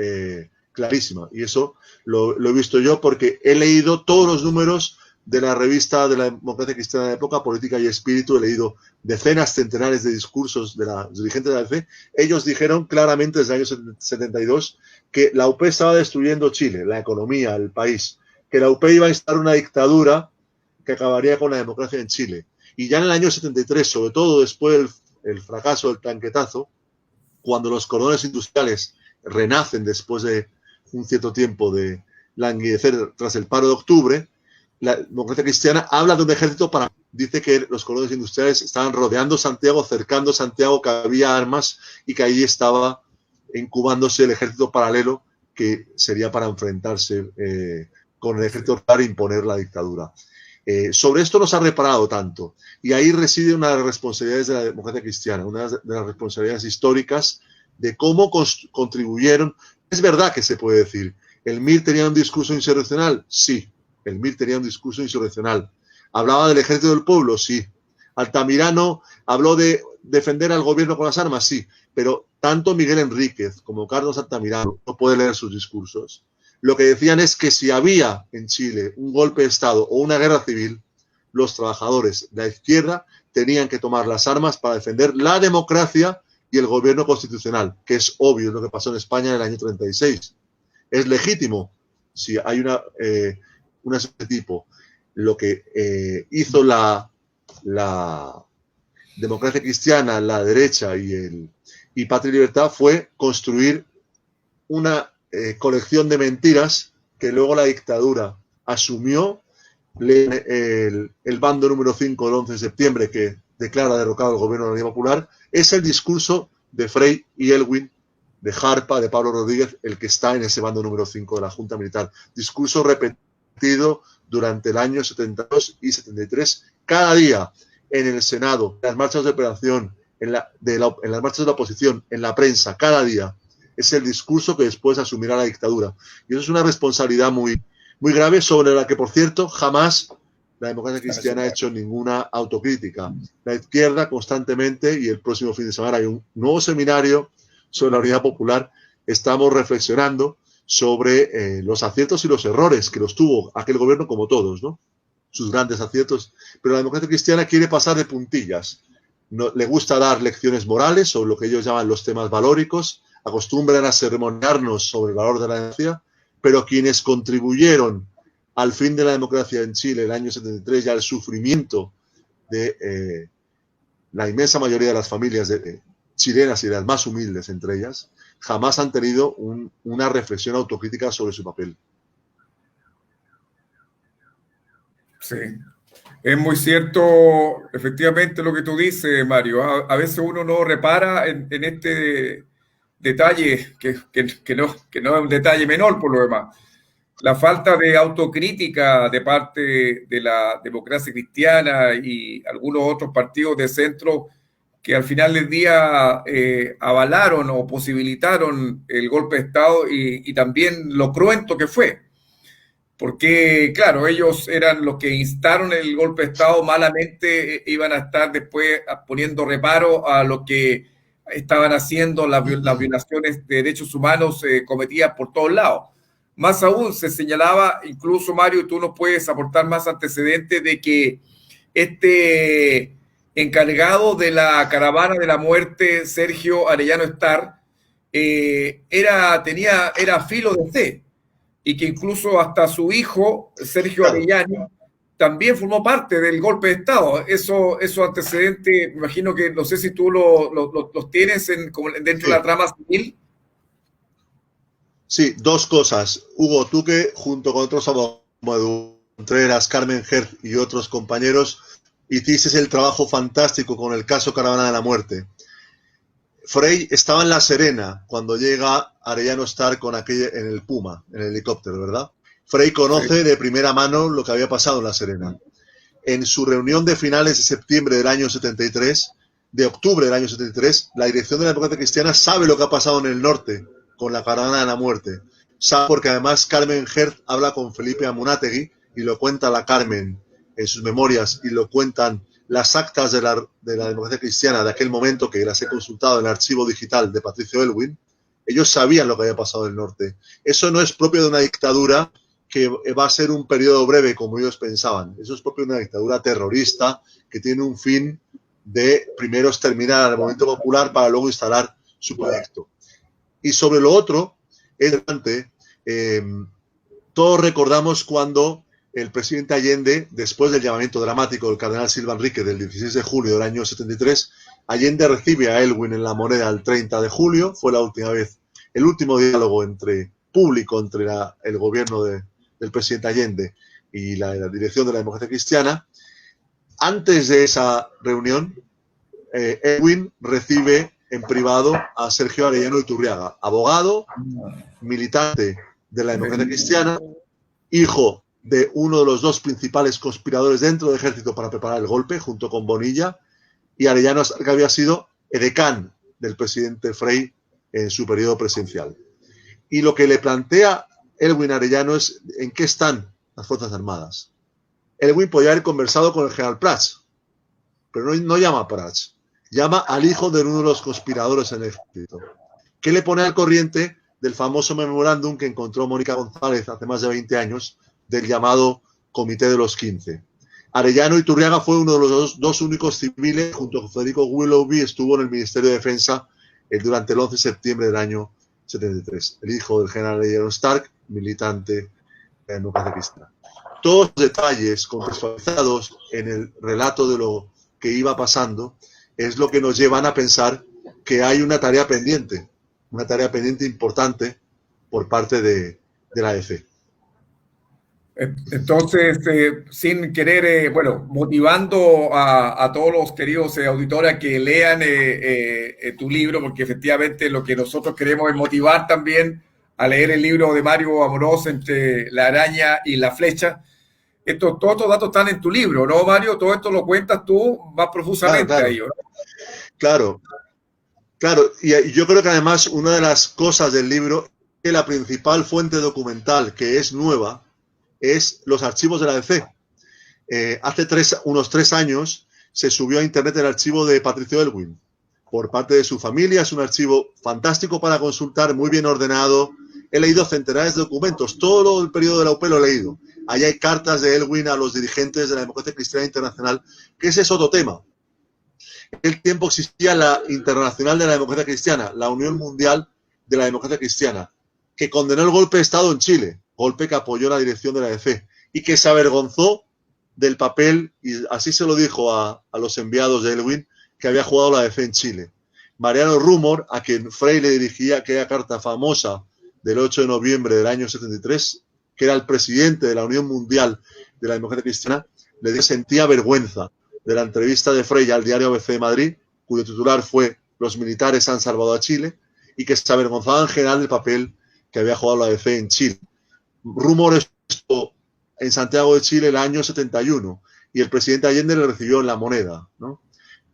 clarísima. Y eso lo he visto yo porque he leído todos los números de la revista de la democracia cristiana de la época, Política y Espíritu. He leído decenas, centenares de discursos de los dirigentes de la ADC. Ellos dijeron claramente desde el año 72 que la UP estaba destruyendo Chile, la economía, el país, que la UP iba a instalar una dictadura que acabaría con la democracia en Chile. Y ya en el año 73, sobre todo después del fracaso del tanquetazo, cuando los cordones industriales renacen después de un cierto tiempo de languidecer tras el paro de octubre, la democracia cristiana habla de un ejército dice que los cordones industriales estaban rodeando Santiago, cercando Santiago, que había armas y que allí estaba incubándose el ejército paralelo que sería para enfrentarse con el ejército para imponer la dictadura. Sobre esto no se ha reparado tanto y ahí reside una de las responsabilidades de la democracia cristiana, una de las responsabilidades históricas de cómo contribuyeron. Es verdad que se puede decir, ¿el MIR tenía un discurso insurreccional? Sí, el MIR tenía un discurso insurreccional. ¿Hablaba del ejército del pueblo? Sí. Altamirano habló de defender al gobierno con las armas, sí, pero tanto Miguel Enríquez como Carlos Altamirano, no puede leer sus discursos, lo que decían es que si había en Chile un golpe de Estado o una guerra civil, los trabajadores de la izquierda tenían que tomar las armas para defender la democracia y el gobierno constitucional, que es obvio, es lo que pasó en España en el año 36. Es legítimo si hay una ese tipo. Lo que hizo la democracia cristiana, la derecha y Patria y Libertad fue construir una colección de mentiras que luego la dictadura asumió. El bando número 5 del 11 de septiembre que declara derrocado al gobierno de la Unidad Popular es el discurso de Frey y Elwin, de Jarpa, de Pablo Rodríguez, el que está en ese bando número 5 de la Junta Militar. Discurso repetido durante el año 72 y 73, cada día en el Senado, en las marchas de operación, en las marchas de la oposición, en la prensa, cada día. Es el discurso que después asumirá la dictadura. Y eso es una responsabilidad muy, muy grave, sobre la que, por cierto, jamás la democracia cristiana ha hecho ninguna autocrítica. La izquierda constantemente, y el próximo fin de semana hay un nuevo seminario sobre la unidad popular, estamos reflexionando sobre los aciertos y los errores que los tuvo aquel gobierno, como todos, ¿no? Sus grandes aciertos. Pero la democracia cristiana quiere pasar de puntillas. No, le gusta dar lecciones morales sobre lo que ellos llaman los temas valóricos, acostumbran a sermonearnos sobre el valor de la democracia, pero quienes contribuyeron al fin de la democracia en Chile el año 73 y al sufrimiento de la inmensa mayoría de las familias chilenas y de las más humildes entre ellas, jamás han tenido una reflexión autocrítica sobre su papel. Sí, es muy cierto, efectivamente, lo que tú dices, Mario. A veces uno no repara en este detalle, que no es un detalle menor por lo demás. La falta de autocrítica de parte de la democracia cristiana y algunos otros partidos de centro que al final del día avalaron o posibilitaron el golpe de Estado y también lo cruento que fue. Porque, claro, ellos eran los que instaron el golpe de Estado, malamente iban a estar después poniendo reparo a lo que estaban haciendo las violaciones de derechos humanos cometidas por todos lados. Más aún, se señalaba, incluso Mario, tú nos puedes aportar más antecedentes de que este encargado de la caravana de la muerte, Sergio Arellano Starr, era filo de fe, y que incluso hasta su hijo, Sergio Arellano, también formó parte del golpe de Estado. Esos antecedentes, me imagino que, no sé si tú los tienes dentro de la trama civil. Sí, dos cosas. Hugo, tú que junto con otros abogados como Edu Contreras, Carmen Herz y otros compañeros hiciste el trabajo fantástico con el caso Caravana de la Muerte. Frei estaba en La Serena cuando llega Arellano Starr en el Puma, en el helicóptero, ¿verdad? Frei conoce de primera mano lo que había pasado en La Serena. En su reunión de finales de septiembre del año 73, de octubre del año 73, la dirección de la democracia cristiana sabe lo que ha pasado en el norte con la Caravana de la Muerte. Sabe porque además Carmen Herz habla con Felipe Amunátegui y lo cuenta la Carmen en sus memorias y lo cuentan las actas de la democracia cristiana de aquel momento, que las he consultado en el archivo digital de Patricio Aylwin. Ellos sabían lo que había pasado en el norte. Eso no es propio de una dictadura que va a ser un periodo breve como ellos pensaban. Eso es propio de una dictadura terrorista que tiene un fin de primero exterminar al movimiento popular para luego instalar su proyecto. Y sobre lo otro, todos recordamos cuando el presidente Allende, después del llamamiento dramático del cardenal Silva Enrique del 16 de julio del año 73, Allende recibe a Aylwin en La Moneda el 30 de julio, fue la última vez, el último diálogo público entre el gobierno del presidente Allende y la dirección de la democracia cristiana. Antes de esa reunión, Aylwin recibe en privado a Sergio Arellano Iturriaga, abogado, militante de la democracia cristiana, hijo de uno de los dos principales conspiradores dentro del ejército para preparar el golpe, junto con Bonilla, y Arellano, que había sido edecán del presidente Frei en su periodo presidencial. Y lo que le plantea Aylwin Arellano es en qué están las Fuerzas Armadas. Aylwin podía haber conversado con el general Prats, pero no llama a Prats, llama al hijo de uno de los conspiradores en el ejército, que le pone al corriente del famoso memorándum que encontró Mónica González hace más de 20 años, del llamado Comité de los 15. Arellano Iturriaga fue uno de los dos únicos civiles, junto con Federico Willoughby, estuvo en el Ministerio de Defensa durante el 11 de septiembre del año 73. El hijo del general Arellano Stark, militante de la democracia cristiana. Todos los detalles contextualizados en el relato de lo que iba pasando es lo que nos llevan a pensar que hay una tarea pendiente importante por parte de la ADC. Entonces, sin querer, motivando a todos los queridos auditores a que lean tu libro, porque efectivamente lo que nosotros queremos es motivar también a leer el libro de Mario Amorós, Entre la araña y la flecha. Todos estos datos están en tu libro, ¿no, Mario? Todo esto lo cuentas tú más profusamente. Claro. Ahí, ¿no? Claro. Y yo creo que además una de las cosas del libro es que la principal fuente documental, que es nueva, es los archivos de la ADC. hace unos 3 años se subió a internet el archivo de Patricio Aylwin por parte de su familia. Es un archivo fantástico para consultar, muy bien ordenado. He leído centenares de documentos, todo el periodo de la UP lo he leído. Ahí hay cartas de Aylwin a los dirigentes de la Democracia Cristiana Internacional, que ese es otro tema. En aquel tiempo existía la Internacional de la Democracia Cristiana, la Unión Mundial de la Democracia Cristiana, que condenó el golpe de Estado en Chile, golpe que apoyó la dirección de la ADC, y que se avergonzó del papel, y así se lo dijo a los enviados de Aylwin, que había jugado la ADC en Chile. Mariano Rumor, a quien Freire dirigía aquella carta famosa del 8 de noviembre del año 73, que era el presidente de la Unión Mundial de la Democracia Cristiana, le sentía vergüenza de la entrevista de Freire al diario ABC de Madrid, cuyo titular fue "Los militares han salvado a Chile", y que se avergonzaba en general del papel que había jugado la ADC en Chile. Rumor estuvo en Santiago de Chile el año 71 y el presidente Allende le recibió en La Moneda, ¿no?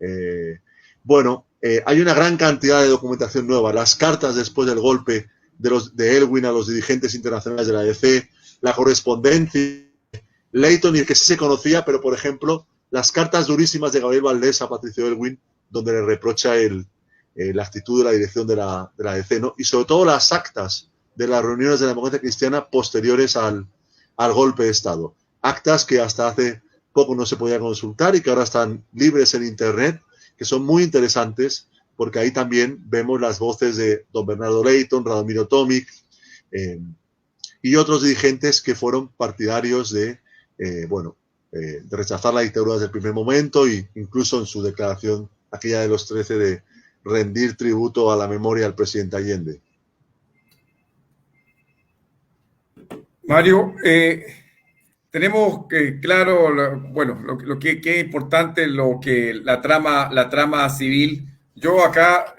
Hay una gran cantidad de documentación nueva, las cartas después del golpe de Aylwin a los dirigentes internacionales de la ADC, la correspondencia, Leighton, y el que sí se conocía, pero por ejemplo, las cartas durísimas de Gabriel Valdés a Patricio Aylwin, donde le reprocha la actitud de la dirección de la ADC, ¿no? Y sobre todo las actas de las reuniones de la Democracia Cristiana posteriores al golpe de Estado. Actas que hasta hace poco no se podían consultar y que ahora están libres en Internet, que son muy interesantes, porque ahí también vemos las voces de don Bernardo Leighton, Radomiro Tomic, y otros dirigentes que fueron partidarios de rechazar la dictadura desde el primer momento, e incluso en su declaración, aquella de los 13, de rendir tributo a la memoria del presidente Allende. Mario, tenemos claro, lo que es importante, la trama civil. Yo acá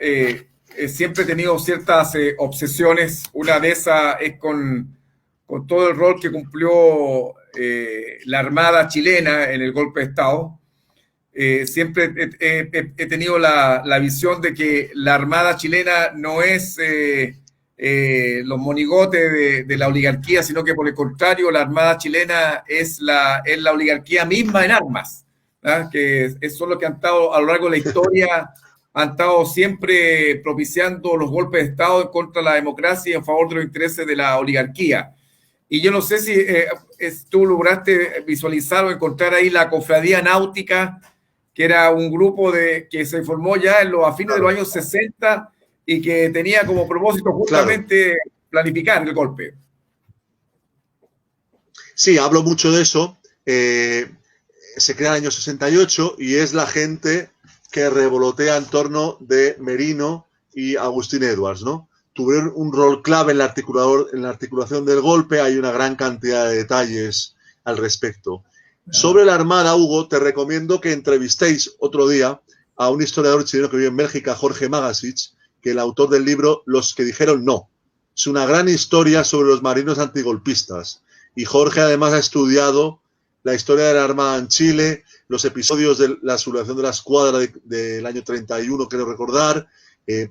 siempre he tenido ciertas obsesiones. Una de esas es con todo el rol que cumplió la Armada chilena en el golpe de Estado. Siempre he tenido la visión de que la Armada chilena no es los monigotes de la oligarquía, sino que por el contrario, la Armada chilena es la oligarquía misma en armas, ¿verdad? Que son los que han estado a lo largo de la historia, han estado siempre propiciando los golpes de Estado en contra de la democracia y en favor de los intereses de la oligarquía. Y yo no sé si tú lograste visualizar o encontrar ahí la Cofradía Náutica, que era un grupo que se formó ya a fines de los años 60 y que tenía como propósito justamente planificar el golpe. Sí, hablo mucho de eso. Se crea en el año 68 y es la gente que revolotea en torno de Merino y Agustín Edwards, ¿no? Tuvieron un rol clave en la articulación del golpe. Hay una gran cantidad de detalles al respecto. Sobre la Armada, Hugo, te recomiendo que entrevistéis otro día a un historiador chileno que vive en Bélgica, Jorge Magasic, que es el autor del libro Los que dijeron no. Es una gran historia sobre los marinos antigolpistas. Y Jorge además ha estudiado la historia de la Armada en Chile, los episodios de la sublevación de la escuadra del año 31, quiero recordar,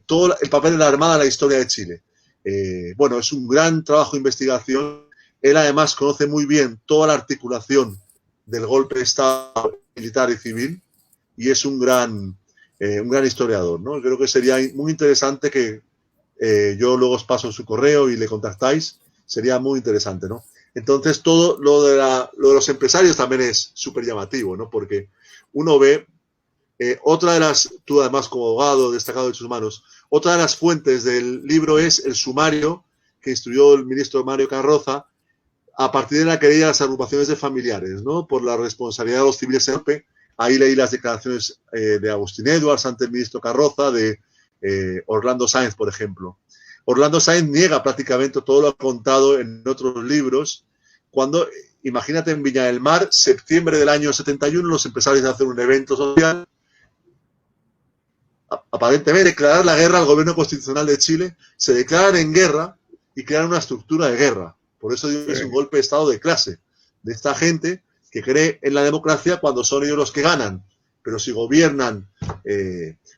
todo el papel de la Armada en la historia de Chile. Es un gran trabajo de investigación. Él además conoce muy bien toda la articulación del golpe de Estado militar y civil y es un gran historiador, ¿no? Creo que sería muy interesante que yo luego os paso su correo y le contactáis. Sería muy interesante, ¿no? Entonces, todo lo de los empresarios también es súper llamativo, ¿no? Porque uno ve otra de las, tú además como abogado destacado de derechos humanos, otra de las fuentes del libro es el sumario que instruyó el ministro Mario Carroza a partir de la querella de las agrupaciones de familiares, ¿no? Por la responsabilidad de los civiles en el golpe. Ahí leí las declaraciones de Agustín Edwards ante el ministro Carroza, de Orlando Sáenz, por ejemplo. Orlando Sáenz niega prácticamente todo lo contado en otros libros. Cuando, imagínate, en Viña del Mar, septiembre del año 71, los empresarios hacen un evento social, aparentemente declarar la guerra al gobierno constitucional de Chile, se declaran en guerra y crean una estructura de guerra. Por eso digo que es un golpe de Estado de clase, de esta gente que cree en la democracia cuando son ellos los que ganan. Pero si gobiernan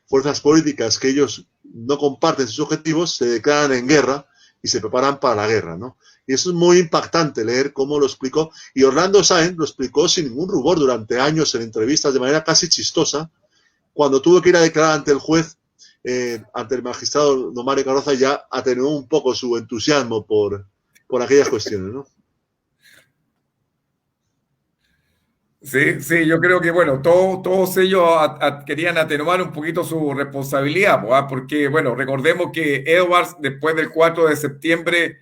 fuerzas políticas que ellos no comparten sus objetivos, se declaran en guerra y se preparan para la guerra, ¿no? Y eso es muy impactante leer cómo lo explicó. Y Orlando Sáenz lo explicó sin ningún rubor durante años en entrevistas de manera casi chistosa, cuando tuvo que ir a declarar ante el juez, ante el magistrado don Mario Carroza, ya atenuó un poco su entusiasmo por aquellas cuestiones, ¿no? Sí, sí, yo creo que, bueno, todos ellos querían atenuar un poquito su responsabilidad, pues, porque, bueno, recordemos que Edwards, después del 4 de septiembre,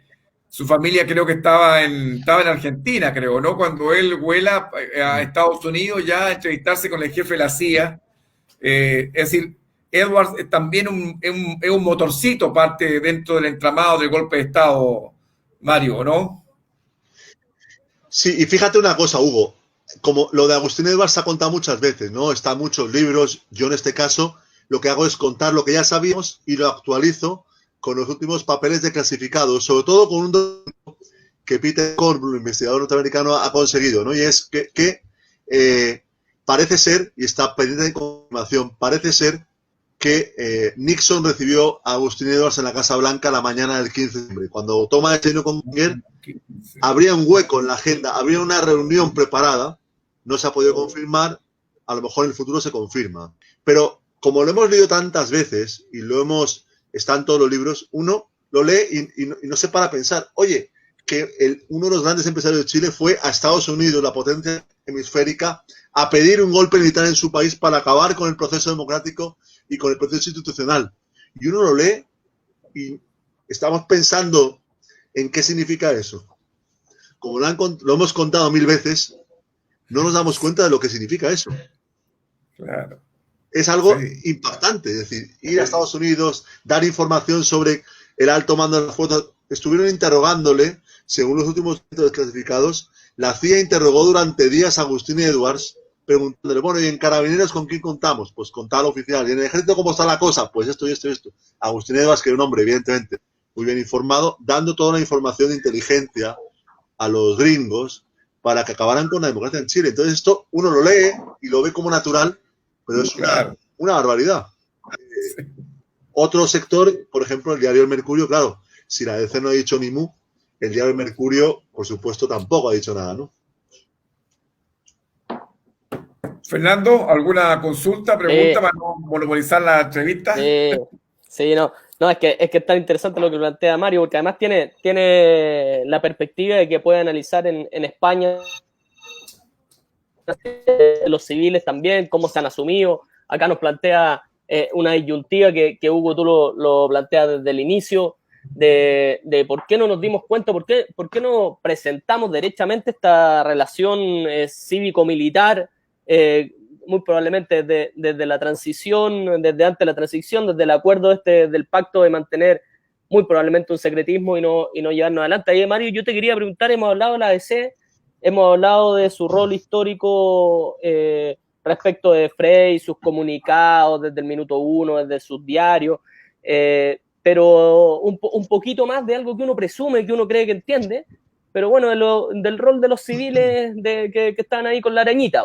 su familia creo que estaba en Argentina, creo, ¿no? Cuando él vuela a Estados Unidos ya a entrevistarse con el jefe de la CIA. Es decir, Edwards es también es un motorcito parte dentro del entramado del golpe de Estado, Mario, ¿no? Sí, y fíjate una cosa, Hugo, como lo de Agustín Edwards se ha contado muchas veces, ¿no? Está en muchos libros. Yo en este caso lo que hago es contar lo que ya sabíamos y lo actualizo con los últimos papeles de clasificados, sobre todo con un documento que Peter Kornblum, investigador norteamericano, ha conseguido, ¿no? Y es que parece ser, y está pendiente de confirmación, parece ser que Nixon recibió a Agustín Edwards en la Casa Blanca la mañana del 15 de diciembre. Cuando toma desayuno con Munger, habría un hueco en la agenda, habría una reunión preparada, no se ha podido confirmar, a lo mejor en el futuro se confirma. Pero como lo hemos leído tantas veces y está en todos los libros, uno lo lee y no se para a pensar, oye, que uno de los grandes empresarios de Chile fue a Estados Unidos, la potencia hemisférica, a pedir un golpe militar en su país para acabar con el proceso democrático y con el proceso institucional. Y uno lo lee y estamos pensando en qué significa eso. Como lo hemos contado 1000 veces, no nos damos cuenta de lo que significa eso. Claro. Es algo impactante, es decir, ir a Estados Unidos, dar información sobre el alto mando de las fuerzas. Estuvieron interrogándole, según los últimos desclasificados, la CIA interrogó durante días a Agustín Edwards, preguntándole, bueno, ¿y en Carabineros con quién contamos? Pues con tal oficial. ¿Y en el Ejército cómo está la cosa? Pues esto y esto y esto. Agustín Edwards, que era un hombre, evidentemente, muy bien informado, dando toda la información de inteligencia a los gringos para que acabaran con la democracia en Chile. Entonces esto uno lo lee y lo ve como natural, pero es una barbaridad. Otro sector, por ejemplo, el diario El Mercurio, claro, si la DC no ha dicho ni mu, el diario El Mercurio, por supuesto, tampoco ha dicho nada, ¿no? Fernando, ¿alguna consulta, pregunta para no monopolizar la entrevista? Sí, no, es que es tan interesante lo que plantea Mario, porque además tiene la perspectiva de que puede analizar en España los civiles también, cómo se han asumido. Acá nos plantea una disyuntiva que Hugo, tú lo planteas desde el inicio, de por qué no nos dimos cuenta, por qué no presentamos derechamente esta relación cívico-militar, muy probablemente desde la transición, desde antes de la transición, desde el acuerdo del pacto de mantener muy probablemente un secretismo y no llevarnos adelante. Ahí, Mario, yo te quería preguntar, hemos hablado de la ADC, hemos hablado de su rol histórico respecto de Frey, sus comunicados desde el minuto 1, desde sus diarios, pero un poquito más de algo que uno presume, que uno cree que entiende, pero bueno, del rol de los civiles que están ahí con la arañita.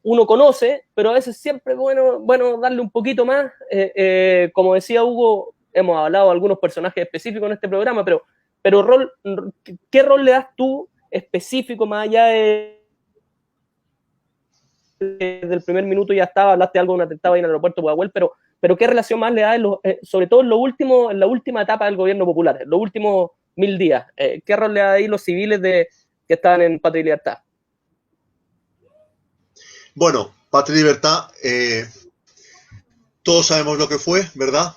Uno conoce, pero a veces siempre es bueno darle un poquito más. Como decía Hugo, hemos hablado de algunos personajes específicos en este programa, pero ¿qué rol le das tú específico más allá del primer minuto? Ya hablaste algo de un atentado ahí en el aeropuerto de Pudahuel, pero ¿qué relación más le das sobre todo en la última etapa del gobierno popular, en los últimos 1000 días? ¿Qué rol le das ahí los civiles que estaban en Patria y Libertad? Bueno, Patria y Libertad, todos sabemos lo que fue, ¿verdad?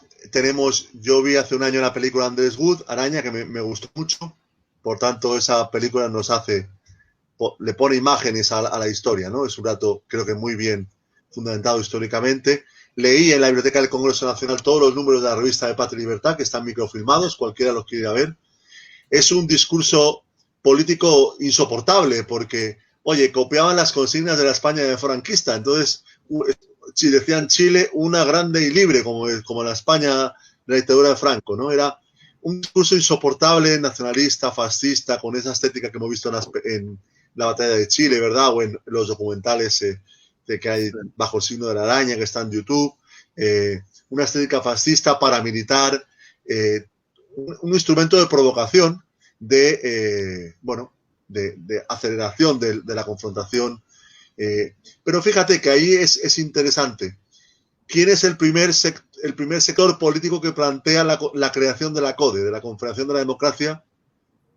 Yo vi hace un año la película Andrés Wood, Araña, que me gustó mucho, por tanto esa película le pone imágenes a la historia, ¿no? Es un dato creo que muy bien fundamentado históricamente. Leí en la Biblioteca del Congreso Nacional todos los números de la revista de Patria y Libertad, que están microfilmados, cualquiera los quiera ver. Es un discurso político insoportable, porque oye, copiaban las consignas de la España franquista. Entonces, si decían Chile, una grande y libre, como la España de la dictadura de Franco, ¿no? Era un discurso insoportable, nacionalista, fascista, con esa estética que hemos visto en la batalla de Chile, ¿verdad? O en los documentales que hay bajo el signo de la araña, que está en YouTube. Una estética fascista, paramilitar, un instrumento de provocación, de aceleración de la confrontación. Pero fíjate que ahí es interesante. ¿Quién es el primer sector político que plantea la creación de la CODE, de la Confederación de la Democracia,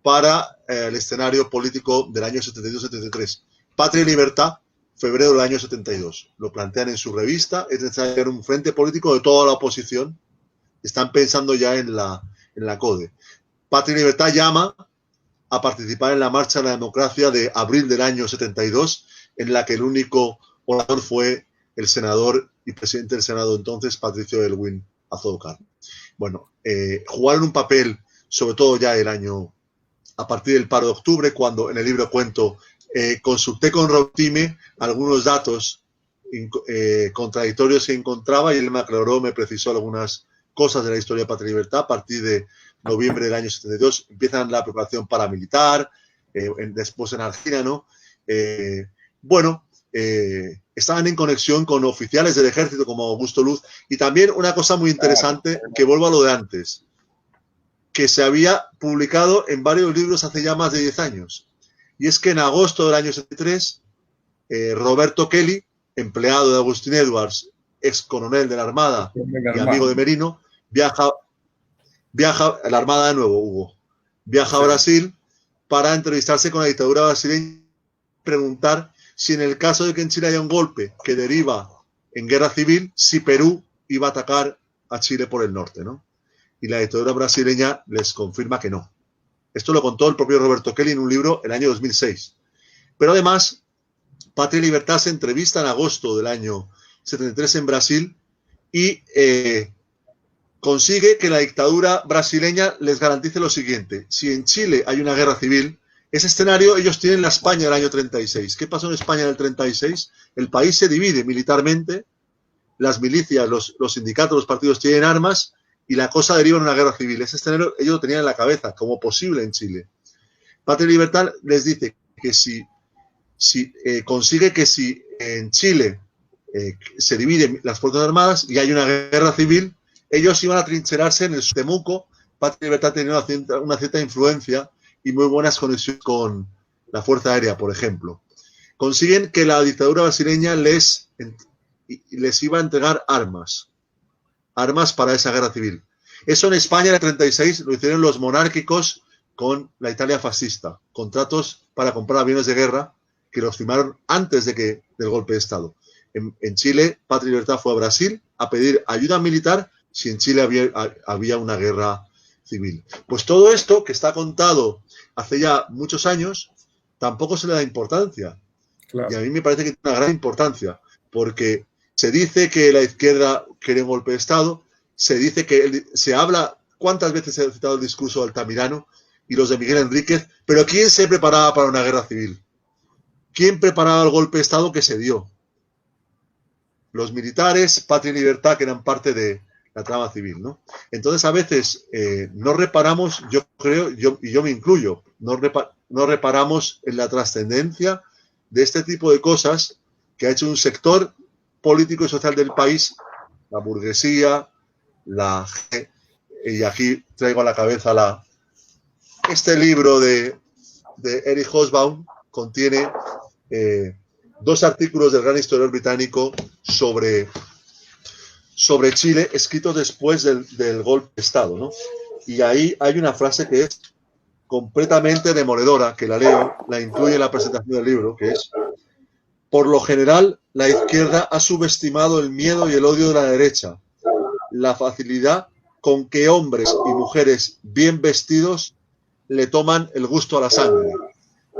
para el escenario político del año 72-73? Patria y Libertad, febrero del año 72. Lo plantean en su revista, es necesario un frente político de toda la oposición. Están pensando ya en la CODE. Patria y Libertad llama a participar en la Marcha de la Democracia de abril del año 72, en la que el único orador fue el senador y presidente del Senado entonces, Patricio Elwin Azócar. Bueno, jugaron un papel, sobre todo ya a partir del paro de octubre, cuando en el libro cuento, consulté con Rautime algunos datos contradictorios que encontraba y él me aclaró, me precisó algunas cosas de la historia de Patria y Libertad. A partir de noviembre del año 72 empiezan la preparación paramilitar, después en Argentina, ¿no? Estaban en conexión con oficiales del ejército como Augusto Luz, y también una cosa muy interesante, que vuelvo a lo de antes, que se había publicado en varios libros hace ya más de 10 años, y es que en agosto del año 73, Roberto Kelly, empleado de Agustín Edwards, ex coronel de la Armada y amigo de Merino, viaja a la Armada de nuevo, Hugo, viaja a Brasil para entrevistarse con la dictadura brasileña y preguntar si en el caso de que en Chile haya un golpe que deriva en guerra civil, si Perú iba a atacar a Chile por el norte, ¿no? Y la dictadura brasileña les confirma que no. Esto lo contó el propio Roberto Kelly en un libro el año 2006. Pero además, Patria y Libertad se entrevista en agosto del año 73 en Brasil y consigue que la dictadura brasileña les garantice lo siguiente: si en Chile hay una guerra civil, ese escenario ellos tienen en la España del año 36. ¿Qué pasó en España en el 36? El país se divide militarmente, las milicias, los sindicatos, los partidos tienen armas y la cosa deriva en una guerra civil. Ese escenario ellos lo tenían en la cabeza como posible en Chile. Patria y Libertad les dice que consigue que si en Chile se dividen las Fuerzas Armadas y hay una guerra civil, ellos iban a trincherarse en el Temuco. Patria y Libertad tenía una cierta influencia y muy buenas conexiones con la Fuerza Aérea, por ejemplo. Consiguen que la dictadura brasileña les iba a entregar armas para esa guerra civil. Eso en España en el 36 lo hicieron los monárquicos con la Italia fascista, contratos para comprar aviones de guerra que los firmaron antes del golpe de Estado. En Chile, Patria y Libertad fue a Brasil a pedir ayuda militar si en Chile había una guerra civil. Pues todo esto que está contado hace ya muchos años tampoco se le da importancia. Claro. Y a mí me parece que tiene una gran importancia, porque se dice que la izquierda quiere un golpe de Estado, se dice que se habla, ¿cuántas veces se ha citado el discurso de Altamirano y los de Miguel Enríquez? Pero ¿quién se preparaba para una guerra civil? ¿Quién preparaba el golpe de Estado que se dio? Los militares, Patria y Libertad, que eran parte de la trama civil, ¿no? Entonces, a veces no reparamos, yo creo, y yo me incluyo, no reparamos en la trascendencia de este tipo de cosas que ha hecho un sector político y social del país, la burguesía, y aquí traigo a la cabeza este libro de Eric Hobsbawm, contiene 2 artículos del gran historiador británico sobre Chile, escritos después del golpe de Estado, ¿no? Y ahí hay una frase que es completamente demoledora, que la leo, la incluye en la presentación del libro, que es: por lo general, la izquierda ha subestimado el miedo y el odio de la derecha, la facilidad con que hombres y mujeres bien vestidos le toman el gusto a la sangre.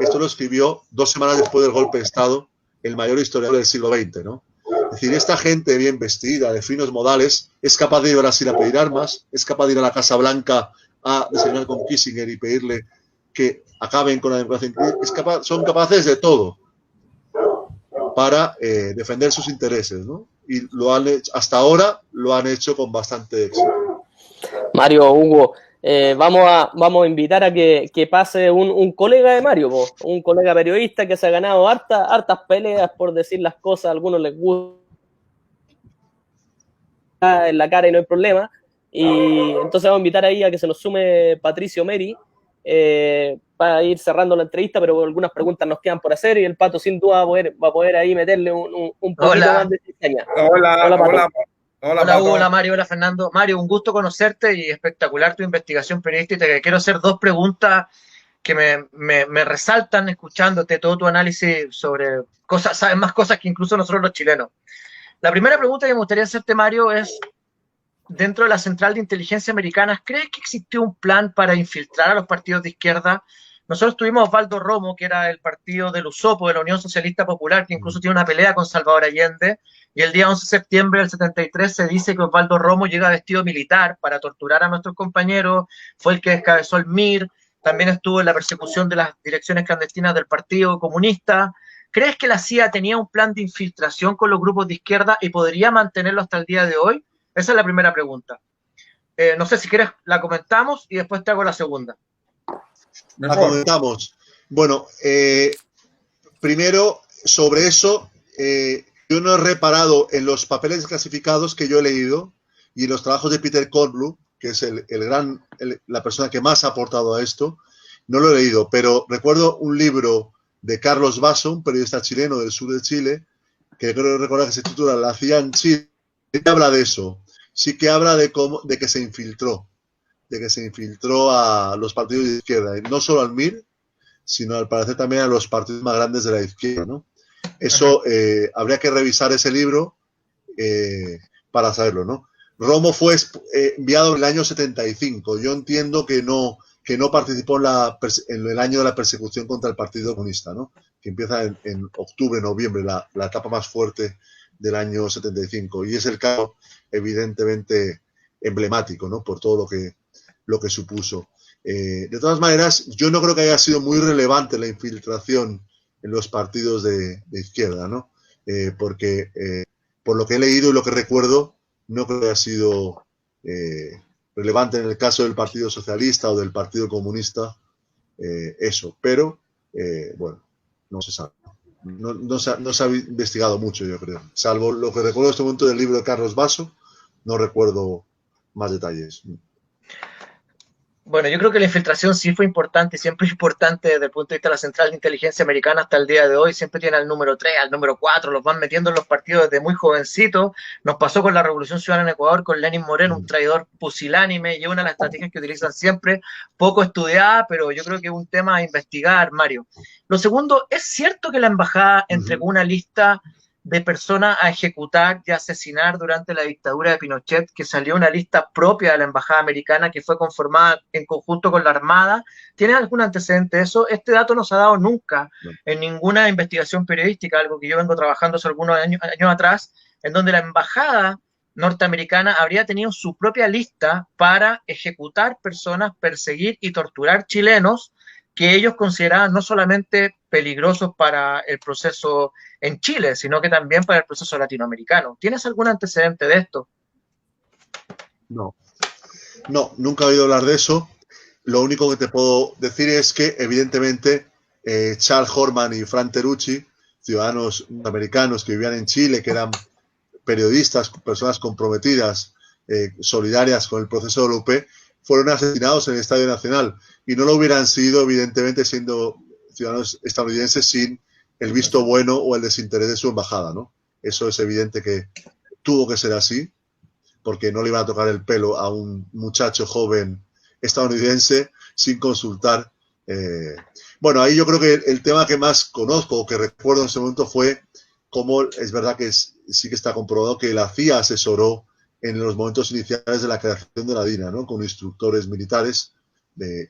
Esto lo escribió 2 semanas después del golpe de Estado el mayor historiador del siglo XX, ¿no? Es decir, esta gente bien vestida, de finos modales, es capaz de ir a Brasil a pedir armas, es capaz de ir a la Casa Blanca a desayunar con Kissinger y pedirle que acaben con la democracia. Son capaces de todo para defender sus intereses, ¿no? Y hasta ahora lo han hecho con bastante éxito. Mario, Hugo, vamos a invitar a que pase un colega de Mario, un colega periodista que se ha ganado hartas peleas por decir las cosas, a algunos les gusta en la cara y no hay problema, Y entonces vamos a invitar ahí a que se nos sume Patricio Meri para ir cerrando la entrevista, pero algunas preguntas nos quedan por hacer y el Pato sin duda va a poder ahí meterle un poquito más de cizaña. Hola, Pato. Hola, Hugo, hola Mario, hola Fernando. Mario, un gusto conocerte y espectacular tu investigación periodística. Te quiero hacer dos preguntas que me resaltan escuchándote todo tu análisis sobre cosas, sabes más cosas que incluso nosotros los chilenos. La primera pregunta que me gustaría hacerte, Mario, es, dentro de la Central de Inteligencia Americana, ¿crees que existió un plan para infiltrar a los partidos de izquierda? Nosotros tuvimos a Osvaldo Romo, que era el partido del USOPO, de la Unión Socialista Popular, que incluso tiene una pelea con Salvador Allende, y el día 11 de septiembre del 73 se dice que Osvaldo Romo llega vestido militar para torturar a nuestros compañeros, fue el que descabezó el MIR, también estuvo en la persecución de las direcciones clandestinas del Partido Comunista. ¿Crees que la CIA tenía un plan de infiltración con los grupos de izquierda y podría mantenerlo hasta el día de hoy? Esa es la primera pregunta. No sé si quieres la comentamos y después te hago la segunda. La comentamos. Bueno, primero, sobre eso, yo no he reparado en los papeles clasificados que yo he leído y en los trabajos de Peter Kornbluh, que es la persona que más ha aportado a esto. No lo he leído, pero recuerdo un libro de Carlos Basso, un periodista chileno del sur de Chile, que creo recordar que se titula La CIA en Chile, que habla de eso. Sí que habla de que se infiltró a los partidos de izquierda, y no solo al MIR, sino al parecer también a los partidos más grandes de la izquierda, ¿no? Eso habría que revisar ese libro para saberlo, ¿no? Romo fue enviado en el año 75. Yo entiendo que no participó en el año de la persecución contra el Partido Comunista, ¿no? Que empieza en octubre, noviembre, la etapa más fuerte del año 75. Y es el caso, evidentemente, emblemático, ¿no? Por todo lo que supuso. De todas maneras, yo no creo que haya sido muy relevante la infiltración en los partidos de izquierda, ¿no? Porque por lo que he leído y lo que recuerdo, no creo que haya sido relevante en el caso del Partido Socialista o del Partido Comunista eso. Pero, bueno, no se sabe. No se ha investigado mucho, yo creo. Salvo lo que recuerdo en este momento del libro de Carlos Basso, no recuerdo más detalles. Bueno, yo creo que la infiltración sí fue importante, siempre importante desde el punto de vista de la Central de Inteligencia Americana hasta el día de hoy. Siempre tiene al número 3, al número 4, los van metiendo en los partidos desde muy jovencitos. Nos pasó con la Revolución Ciudadana en Ecuador, con Lenín Moreno, un traidor pusilánime, y una de las estrategias que utilizan siempre, poco estudiada, pero yo creo que es un tema a investigar, Mario. Lo segundo, ¿es cierto que la embajada entregó una lista de personas a ejecutar y asesinar durante la dictadura de Pinochet, que salió una lista propia de la embajada americana que fue conformada en conjunto con la Armada? ¿Tienes algún antecedente de eso? Este dato no se ha dado nunca en ninguna investigación periodística, algo que yo vengo trabajando hace algunos años atrás, en donde la embajada norteamericana habría tenido su propia lista para ejecutar personas, perseguir y torturar chilenos que ellos consideraban no solamente peligrosos para el proceso en Chile, sino que también para el proceso latinoamericano. ¿Tienes algún antecedente de esto? No, nunca he oído hablar de eso. Lo único que te puedo decir es que, evidentemente, Charles Horman y Frank Terrucci, ciudadanos americanos que vivían en Chile, que eran periodistas, personas comprometidas, solidarias con el proceso de la UP, fueron asesinados en el Estadio Nacional, y no lo hubieran sido, evidentemente, siendo ciudadanos estadounidenses sin el visto bueno o el desinterés de su embajada, ¿no? Eso es evidente que tuvo que ser así, porque no le iban a tocar el pelo a un muchacho joven estadounidense sin consultar. Bueno, ahí yo creo que el tema que más conozco o que recuerdo en ese momento fue cómo es verdad que sí que está comprobado que la CIA asesoró en los momentos iniciales de la creación de la DINA, ¿no? Con instructores militares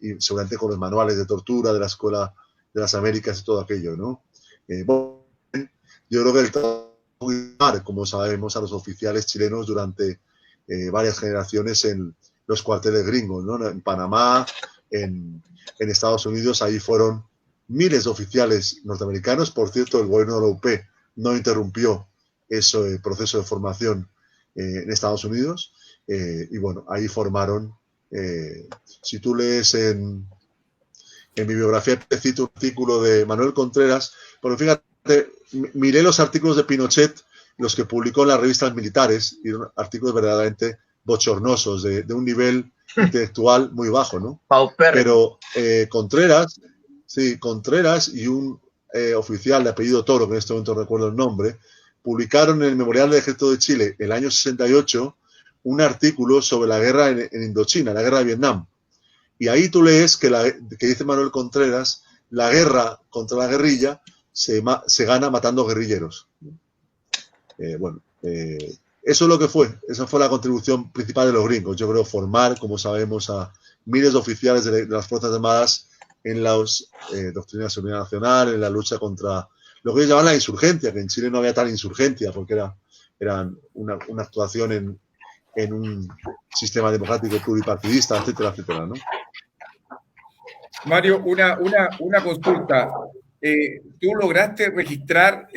y seguramente con los manuales de tortura de la Escuela de las Américas y todo aquello, ¿no? Bueno, yo creo que el trabajo, como sabemos, a los oficiales chilenos durante varias generaciones en los cuarteles gringos, ¿no? En Panamá, en Estados Unidos, ahí fueron miles de oficiales norteamericanos. Por cierto, el gobierno de la UP no interrumpió ese proceso de formación en Estados Unidos, y bueno, ahí formaron, si tú lees en mi biografía, cito un artículo de Manuel Contreras, porque fíjate, miré los artículos de Pinochet, los que publicó en las revistas militares, y eran artículos verdaderamente bochornosos, de un nivel intelectual muy bajo, ¿no? Paupérrimo. Pero Contreras, sí, Contreras y un oficial de apellido Toro, que en este momento recuerdo el nombre, publicaron en el Memorial del Ejército de Chile, el año 68, un artículo sobre la guerra en Indochina, la guerra de Vietnam. Y ahí tú lees que dice Manuel Contreras, la guerra contra la guerrilla se gana matando guerrilleros. Eso es lo que fue. Esa fue la contribución principal de los gringos. Yo creo formar, como sabemos, a miles de oficiales de las Fuerzas Armadas en las doctrinas de seguridad nacional, en la lucha contra lo que ellos llaman la insurgencia, que en Chile no había tal insurgencia, porque era una actuación en un sistema democrático pluripartidista, etcétera, etcétera, ¿no? Mario, una consulta. ¿Tú lograste registrar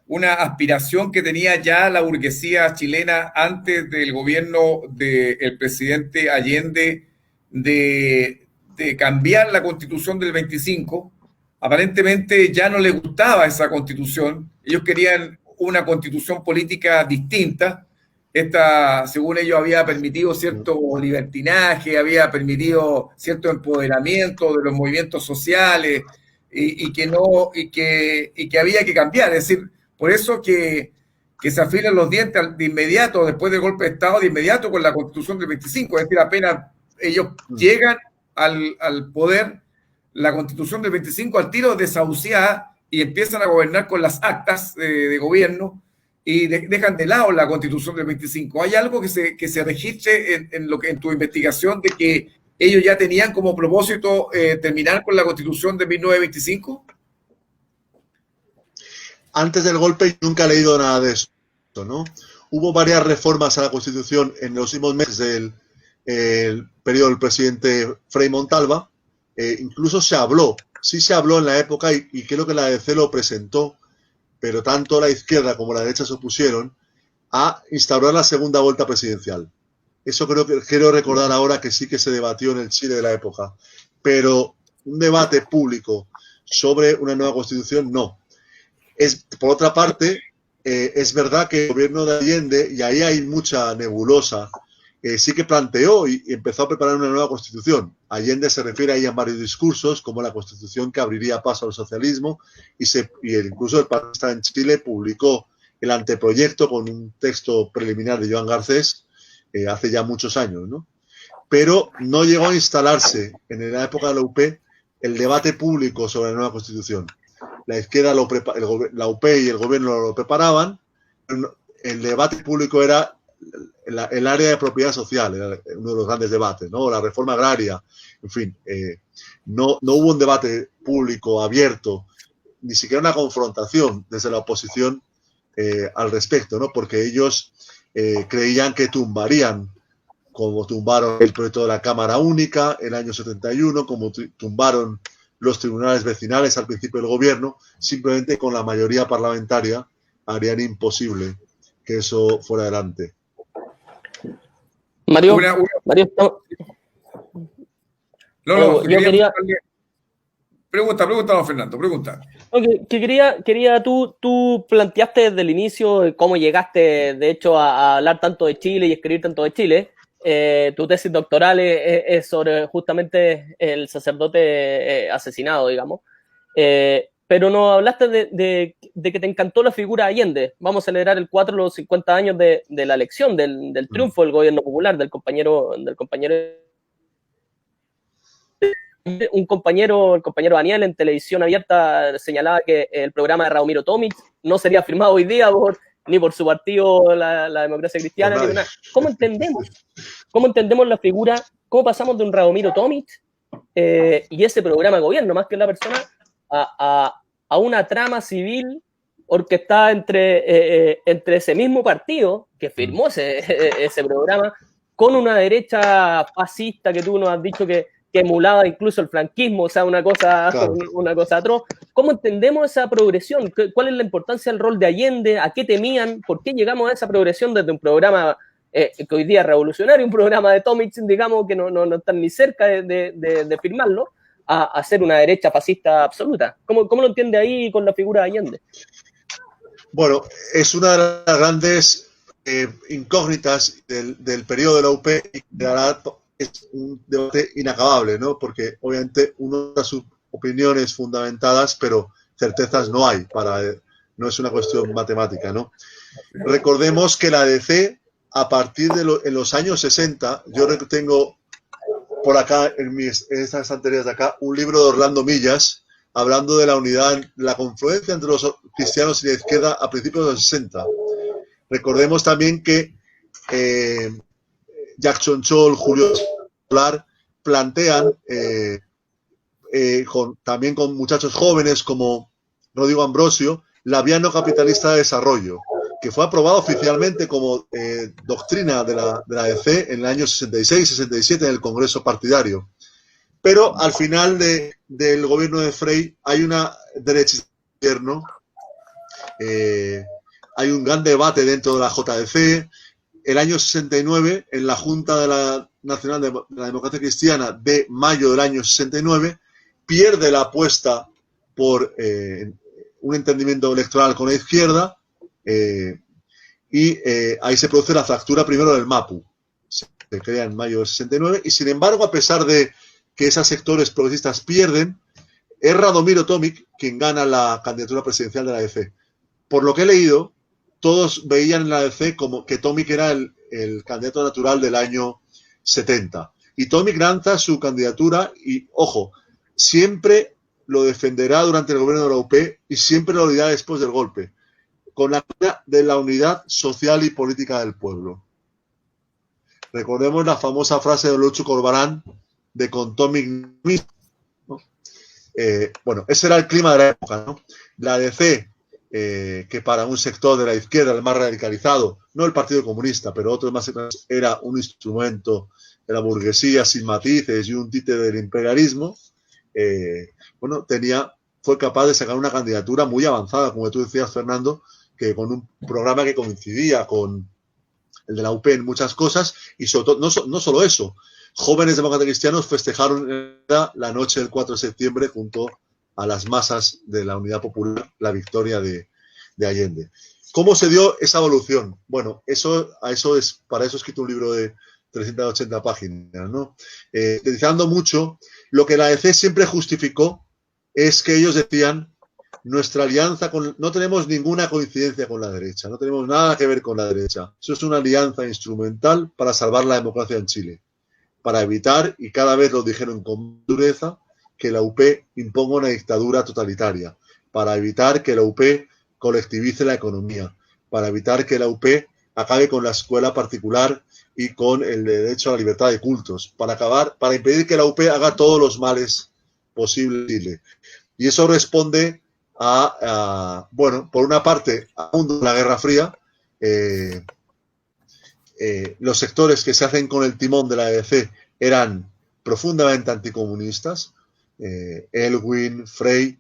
una aspiración que tenía ya la burguesía chilena antes del gobierno del presidente Allende de cambiar la constitución del 25? Aparentemente ya no les gustaba esa constitución. Ellos querían una constitución política distinta. Esta, según ellos, había permitido cierto libertinaje, había permitido cierto empoderamiento de los movimientos sociales y que había que cambiar. Es decir, por eso que se afilan los dientes de inmediato, después del golpe de Estado, de inmediato con la Constitución del 25. Es decir, apenas ellos llegan al poder, la Constitución del 25 al tiro desahuciada y empiezan a gobernar con las actas de gobierno y dejan de lado la Constitución del 25. ¿Hay algo que se registre en tu investigación de que ellos ya tenían como propósito terminar con la Constitución de 1925? Antes del golpe nunca he leído nada de eso, ¿no? Hubo varias reformas a la Constitución en los últimos meses del periodo del presidente Frei Montalva. Incluso se habló en la época y creo que la ADC lo presentó, pero tanto la izquierda como la derecha se opusieron a instaurar la segunda vuelta presidencial. Eso quiero recordar ahora que sí que se debatió en el Chile de la época, pero un debate público sobre una nueva constitución no. Por otra parte, es verdad que el gobierno de Allende, y ahí hay mucha nebulosa, sí que planteó y empezó a preparar una nueva constitución. Allende se refiere ahí a varios discursos, como la constitución que abriría paso al socialismo, incluso el Partido en Chile publicó el anteproyecto con un texto preliminar de Joan Garcés hace ya muchos años, ¿no? Pero no llegó a instalarse en la época de la UP el debate público sobre la nueva constitución. La izquierda, la UP y el gobierno lo preparaban, pero el debate público era el área de propiedad social, era uno de los grandes debates, ¿no? La reforma agraria, en fin, no hubo un debate público abierto, ni siquiera una confrontación desde la oposición al respecto, ¿no? Porque ellos creían que tumbarían, como tumbaron el proyecto de la Cámara Única en el año 71, como tumbaron los tribunales vecinales al principio del gobierno, simplemente con la mayoría parlamentaria harían imposible que eso fuera adelante. Mario, yo quería... Pregunta, don Fernando, pregunta. Okay, quería tú planteaste desde el inicio cómo llegaste, de hecho, a hablar tanto de Chile y escribir tanto de Chile. Tu tesis doctoral es sobre justamente el sacerdote asesinado, digamos. Pero nos hablaste de que te encantó la figura de Allende. Vamos a celebrar el 4 los 50 años de la elección, del triunfo del gobierno popular, el compañero Daniel en televisión abierta señalaba que el programa de Radomiro Tomic no sería firmado hoy día ni por su partido, la Democracia Cristiana, ni nada. ¿Cómo entendemos la figura? ¿Cómo pasamos de un Radomiro Tomic y ese programa de gobierno, más que la persona, a una trama civil orquestada entre ese mismo partido que firmó ese programa con una derecha fascista que tú nos has dicho que emulaba incluso el franquismo, o sea, una cosa atroz? ¿Cómo entendemos esa progresión? ¿Cuál es la importancia del rol de Allende? ¿A qué temían? ¿Por qué llegamos a esa progresión desde un programa que hoy día es revolucionario, un programa de Tomic, digamos, que no están ni cerca de firmarlo, a ser una derecha fascista absoluta? ¿Cómo lo entiende ahí con la figura de Allende? Bueno, es una de las grandes incógnitas del periodo de la UP y es un debate inacabable, ¿no? Porque obviamente uno da sus opiniones fundamentadas, pero certezas no hay, no es una cuestión matemática, ¿no? Recordemos que la ADC, a partir de en los años 60, yo tengo por acá, en estas estanterías de acá, un libro de Orlando Millas, hablando de la unidad, la confluencia entre los cristianos y la izquierda a principios de los 60. Recordemos también que Jackson Chol, Julio Solar, plantean, también con muchachos jóvenes como Rodrigo Ambrosio, la vía no capitalista de desarrollo, que fue aprobada oficialmente como doctrina de la ADC en el año 66-67 en el Congreso Partidario. Pero al final del gobierno de Frei hay una derecha interno, hay un gran debate dentro de la JDC. El año 69, en la Junta de la Nacional de la Democracia Cristiana de mayo del año 69, pierde la apuesta por un entendimiento electoral con la izquierda, y ahí se produce la fractura primero del MAPU. Se crea en mayo del 69, y sin embargo, a pesar de que esos sectores progresistas pierden, es Radomiro Tomic quien gana la candidatura presidencial de la ADC. Por lo que he leído, todos veían en la ADC como que Tomic era el candidato natural del año 70. Y Tomic lanza su candidatura y, ojo, siempre lo defenderá durante el gobierno de la UP y siempre lo dirá después del golpe, con la idea de la unidad social y política del pueblo. Recordemos la famosa frase de Lucho Corbalán de con Tomic, ¿no? Bueno, ese era el clima de la época, ¿no? La ADC, que para un sector de la izquierda, el más radicalizado, no el Partido Comunista, pero otros más, era un instrumento de la burguesía sin matices y un títere del imperialismo, bueno, fue capaz de sacar una candidatura muy avanzada, como tú decías, Fernando, que con un programa que coincidía con el de la UP en muchas cosas, y sobre todo, no solo eso, jóvenes demócratas cristianos festejaron la noche del 4 de septiembre junto a las masas de la Unidad Popular la victoria de Allende. ¿Cómo se dio esa evolución? Bueno, para eso he escrito un libro de 380 páginas, ¿no? Utilizando mucho, lo que la ADC siempre justificó es que ellos decían, nuestra alianza no tenemos ninguna coincidencia con la derecha, no tenemos nada que ver con la derecha. Eso es una alianza instrumental para salvar la democracia en Chile, para evitar, y cada vez lo dijeron con dureza, que la UP imponga una dictadura totalitaria, para evitar que la UP colectivice la economía, para evitar que la UP acabe con la escuela particular y con el derecho a la libertad de cultos, para impedir que la UP haga todos los males posibles en Chile. Y eso responde bueno, por una parte, al mundo de la Guerra Fría, los sectores que se hacen con el timón de la ADC eran profundamente anticomunistas. Elwin, Frei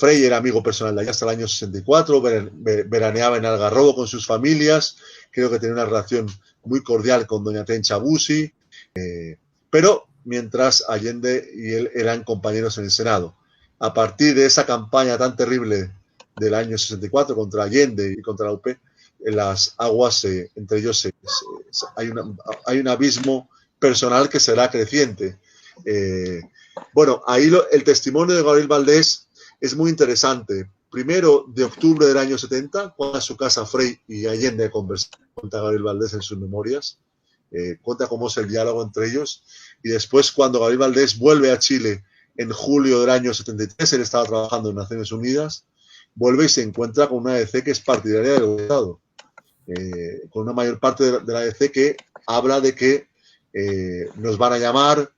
era amigo personal de allá hasta el año 64, veraneaba en Algarrobo con sus familias, creo que tenía una relación muy cordial con doña Tencha Bussi, pero mientras Allende y él eran compañeros en el Senado. A partir de esa campaña tan terrible del año 64 contra Allende y contra la UP, las aguas entre ellos hay un abismo personal que será creciente. Bueno, ahí el testimonio de Gabriel Valdés es muy interesante. Primero, de octubre del año 70, cuando a su casa Frei y Allende conversan, cuenta Gabriel Valdés en sus memorias, cuenta cómo es el diálogo entre ellos, y después cuando Gabriel Valdés vuelve a Chile en julio del año 73, él estaba trabajando en Naciones Unidas, vuelve y se encuentra con una ADC que es partidaria del Estado, con una mayor parte de la ADC que habla de que nos van a llamar,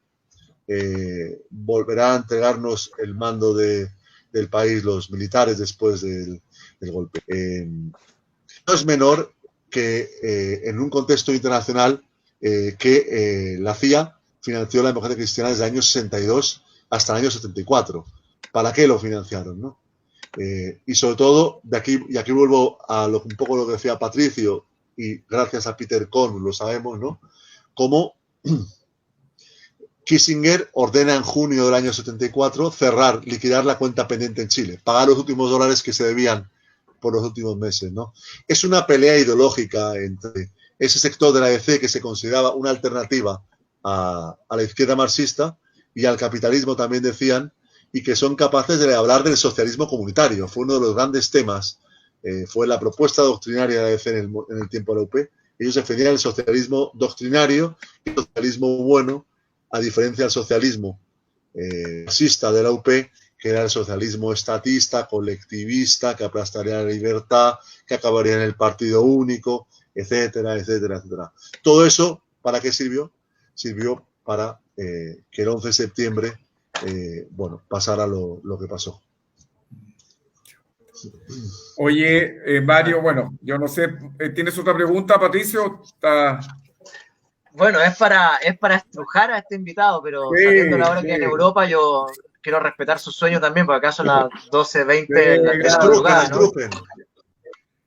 volverán a entregarnos el mando del país los militares después del golpe. No es menor que en un contexto internacional que la CIA financió la democracia cristiana desde el año 62 hasta el año 74. ¿Para qué lo financiaron, no? Y sobre todo, y aquí vuelvo a un poco lo que decía Patricio, y gracias a Peter Kohn lo sabemos, ¿no? Cómo Kissinger ordena en junio del año 74 liquidar la cuenta pendiente en Chile, pagar los últimos dólares que se debían por los últimos meses, ¿no? Es una pelea ideológica entre ese sector de la EC que se consideraba una alternativa a la izquierda marxista y al capitalismo, también decían, y que son capaces de hablar del socialismo comunitario. Fue uno de los grandes temas, fue la propuesta doctrinaria de la EC en el tiempo de la UP. Ellos defendían el socialismo doctrinario y el socialismo bueno, a diferencia del socialismo marxista de la UP, que era el socialismo estatista, colectivista, que aplastaría la libertad, que acabaría en el partido único, etcétera, etcétera, etcétera. Todo eso, ¿para qué sirvió? Sirvió para que el 11 de septiembre, bueno, pasara lo que pasó. Oye, Mario, bueno, yo no sé, ¿tienes otra pregunta, Patricio? Bueno, es para estrujar a este invitado, pero sí, sabiendo la hora sí. que en Europa, yo quiero respetar sus sueños también, porque acá son las 12:20 Sí, de la madrugada, ¿no?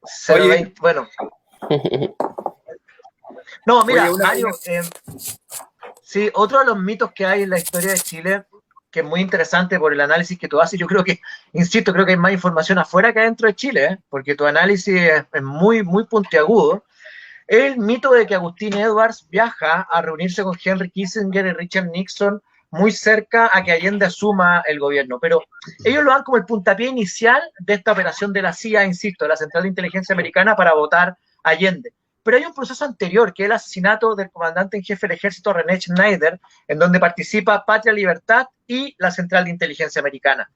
0:20, bueno. No, mira, Oye, Mario, sí, otro de los mitos que hay en la historia de Chile, que es muy interesante por el análisis que tú haces, yo creo que, insisto, creo que hay más información afuera que adentro de Chile, porque tu análisis es muy, muy puntiagudo. El mito de que Agustín Edwards viaja a reunirse con Henry Kissinger y Richard Nixon muy cerca a que Allende asuma el gobierno, pero ellos lo dan como el puntapié inicial de esta operación de la CIA, insisto, de la Central de Inteligencia Americana para votar a Allende. Pero hay un proceso anterior, que es el asesinato del comandante en jefe del ejército René Schneider, en donde participa Patria Libertad y la Central de Inteligencia Americana.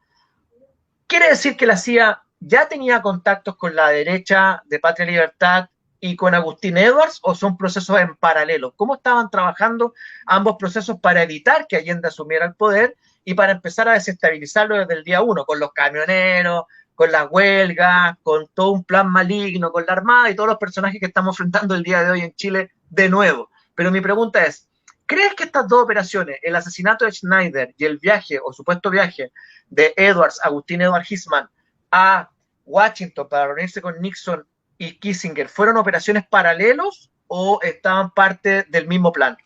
¿Quiere decir que la CIA ya tenía contactos con la derecha de Patria Libertad y con Agustín Edwards, o son procesos en paralelo? ¿Cómo estaban trabajando ambos procesos para evitar que Allende asumiera el poder y para empezar a desestabilizarlo desde el día 1, con los camioneros, con las huelgas, con todo un plan maligno, con la Armada y todos los personajes que estamos enfrentando el día de hoy en Chile de nuevo? Pero mi pregunta es, ¿crees que estas dos operaciones, el asesinato de Schneider y el viaje o supuesto viaje de Edwards, Agustín Edward Hisman, a Washington para reunirse con Nixon y Kissinger, fueron operaciones paralelos o estaban parte del mismo plan?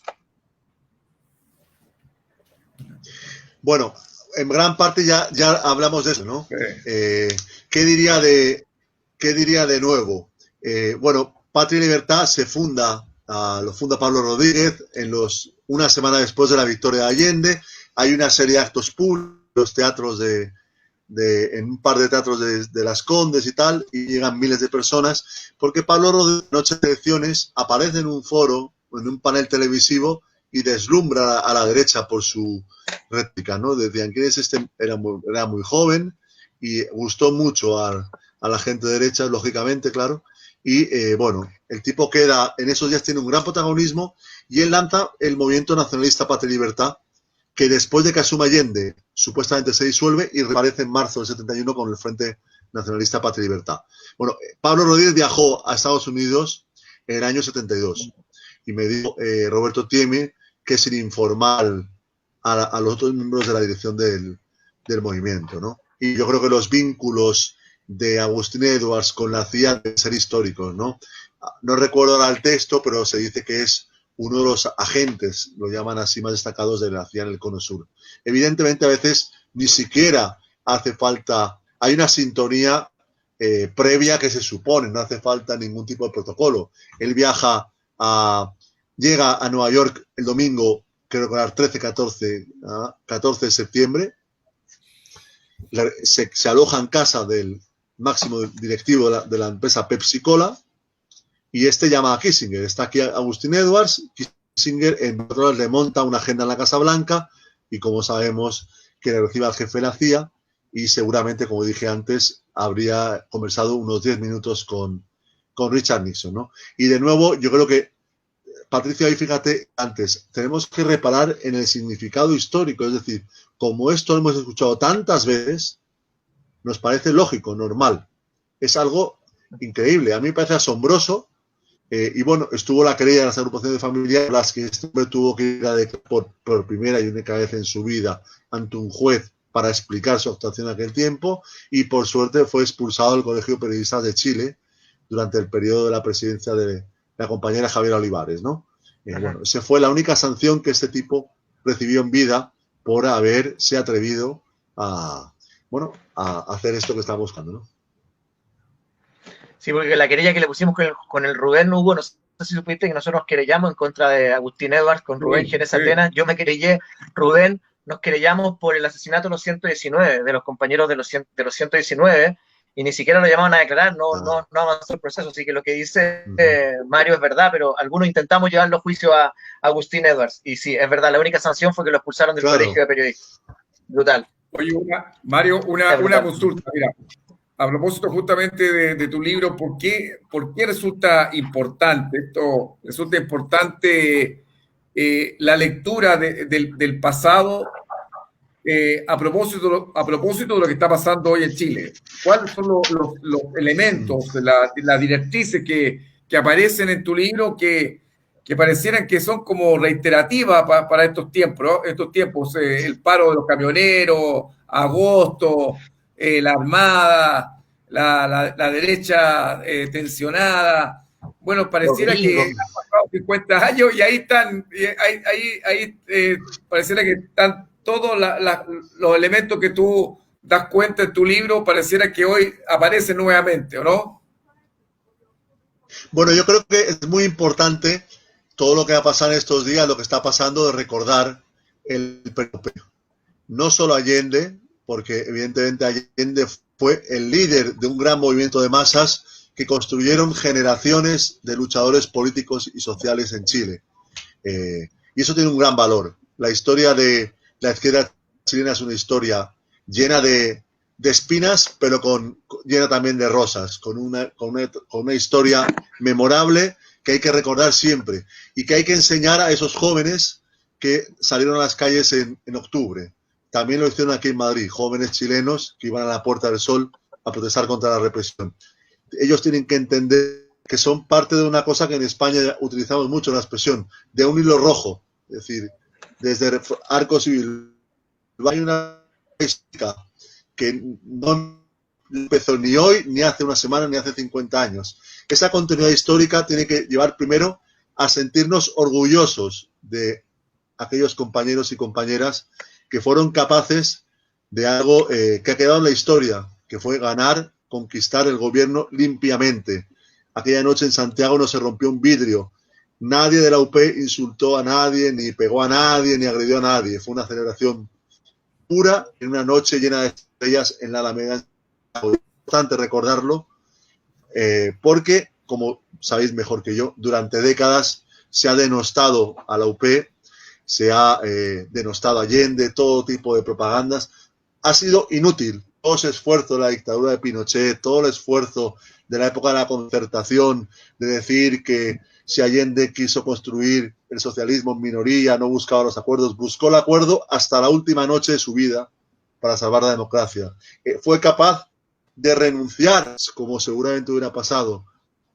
Bueno, en gran parte ya hablamos de eso, ¿no? Sí. ¿Qué diría de nuevo? Bueno, Patria y Libertad se funda, lo funda Pablo Rodríguez una semana después de la victoria de Allende. Hay una serie de actos públicos, los teatros en un par de teatros de Las Condes y tal, y llegan miles de personas, porque Pablo Rodríguez, noche de elecciones, aparece en un foro, en un panel televisivo, y deslumbra a la derecha por su réplica, ¿no? Decían que era muy joven y gustó mucho a la gente de derecha, lógicamente, claro, y bueno, el tipo queda, en esos días tiene un gran protagonismo, y él lanza el movimiento nacionalista Patria y Libertad, que después de que asuma Allende, supuestamente se disuelve y reaparece en marzo del 71 con el Frente Nacionalista Patria y Libertad. Bueno, Pablo Rodríguez viajó a Estados Unidos en el año 72 y me dijo Roberto Tieme que sin informar a los otros miembros de la dirección del movimiento, ¿no? Y yo creo que los vínculos de Agustín Edwards con la CIA deben ser históricos, ¿no? No recuerdo ahora el texto, pero se dice que es uno de los agentes, lo llaman así, más destacados de la CIA en el Cono Sur. Evidentemente, a veces ni siquiera hace falta, hay una sintonía previa que se supone, no hace falta ningún tipo de protocolo. Él llega a Nueva York el domingo, creo que era 14 de septiembre, se aloja en casa del máximo directivo de la empresa Pepsi Cola, y llama a Kissinger. Está aquí Agustín Edwards. Kissinger en otras le monta una agenda en la Casa Blanca y, como sabemos, que le recibe al jefe de la CIA, y seguramente, como dije antes, habría conversado unos 10 minutos con Richard Nixon, ¿no? Y de nuevo, yo creo que, Patricio, ahí fíjate, antes, tenemos que reparar en el significado histórico, es decir, como esto lo hemos escuchado tantas veces, nos parece lógico, normal. Es algo increíble, a mí me parece asombroso. Y bueno, estuvo la querella de las agrupaciones familiares, las que este hombre tuvo que ir a declarar por primera y única vez en su vida ante un juez para explicar su actuación en aquel tiempo, y por suerte fue expulsado del Colegio de Periodistas de Chile durante el periodo de la presidencia de la compañera Javier Olivares, ¿no? Bueno, esa fue la única sanción que este tipo recibió en vida por haberse atrevido a hacer esto que estaba buscando, ¿no? Sí, porque la querella que le pusimos con el Rubén Hugo, no sé si supiste que nosotros nos querellamos en contra de Agustín Edwards con Rubén Sí, Génez sí. Atenas. Yo me querellé, Rubén, nos querellamos por el asesinato de los 119, de los compañeros de los 119, y ni siquiera lo llamaban a declarar, no avanzó el proceso. Así que lo que dice Mario es verdad, pero algunos intentamos llevarlo a juicio a Agustín Edwards. Y sí, es verdad, la única sanción fue que lo expulsaron del colegio de periodistas. Brutal. Oye, Mario, una consulta, mira. A propósito justamente de tu libro, ¿por qué resulta importante esto? Resulta importante la lectura del pasado a propósito de lo que está pasando hoy en Chile. ¿Cuáles son los elementos, las directrices que aparecen en tu libro que parecieran que son como reiterativas para estos tiempos, ¿no? Estos tiempos, el paro de los camioneros, agosto, la Armada, la derecha tensionada? Bueno, pareciera que han pasado 50 años y ahí están, pareciera que están todos los elementos que tú das cuenta en tu libro, pareciera que hoy aparecen nuevamente, ¿o no? Bueno, yo creo que es muy importante todo lo que va a pasar en estos días, lo que está pasando, de recordar el europeo. No solo Allende, porque evidentemente Allende fue el líder de un gran movimiento de masas que construyeron generaciones de luchadores políticos y sociales en Chile. Y eso tiene un gran valor. La historia de la izquierda chilena es una historia llena de espinas, pero llena también de rosas, con una historia memorable que hay que recordar siempre y que hay que enseñar a esos jóvenes que salieron a las calles en octubre. También lo hicieron aquí en Madrid, jóvenes chilenos que iban a la Puerta del Sol a protestar contra la represión. Ellos tienen que entender que son parte de una cosa que en España utilizamos mucho, la expresión de un hilo rojo. Es decir, desde Arcos y Bilbao hay una histórica que no empezó ni hoy, ni hace una semana, ni hace 50 años. Esa continuidad histórica tiene que llevar primero a sentirnos orgullosos de aquellos compañeros y compañeras que fueron capaces de algo que ha quedado en la historia, que fue conquistar el gobierno limpiamente. Aquella noche en Santiago no se rompió un vidrio. Nadie de la UP insultó a nadie, ni pegó a nadie, ni agredió a nadie. Fue una celebración pura en una noche llena de estrellas en la Alameda. Es importante recordarlo porque, como sabéis mejor que yo, durante décadas se ha denostado a la UP, se ha denostado a Allende, todo tipo de propagandas. Ha sido inútil todo ese esfuerzo de la dictadura de Pinochet, todo el esfuerzo de la época de la concertación, de decir que si Allende quiso construir el socialismo en minoría, no buscaba los acuerdos, buscó el acuerdo hasta la última noche de su vida para salvar la democracia. Fue capaz de renunciar, como seguramente hubiera pasado,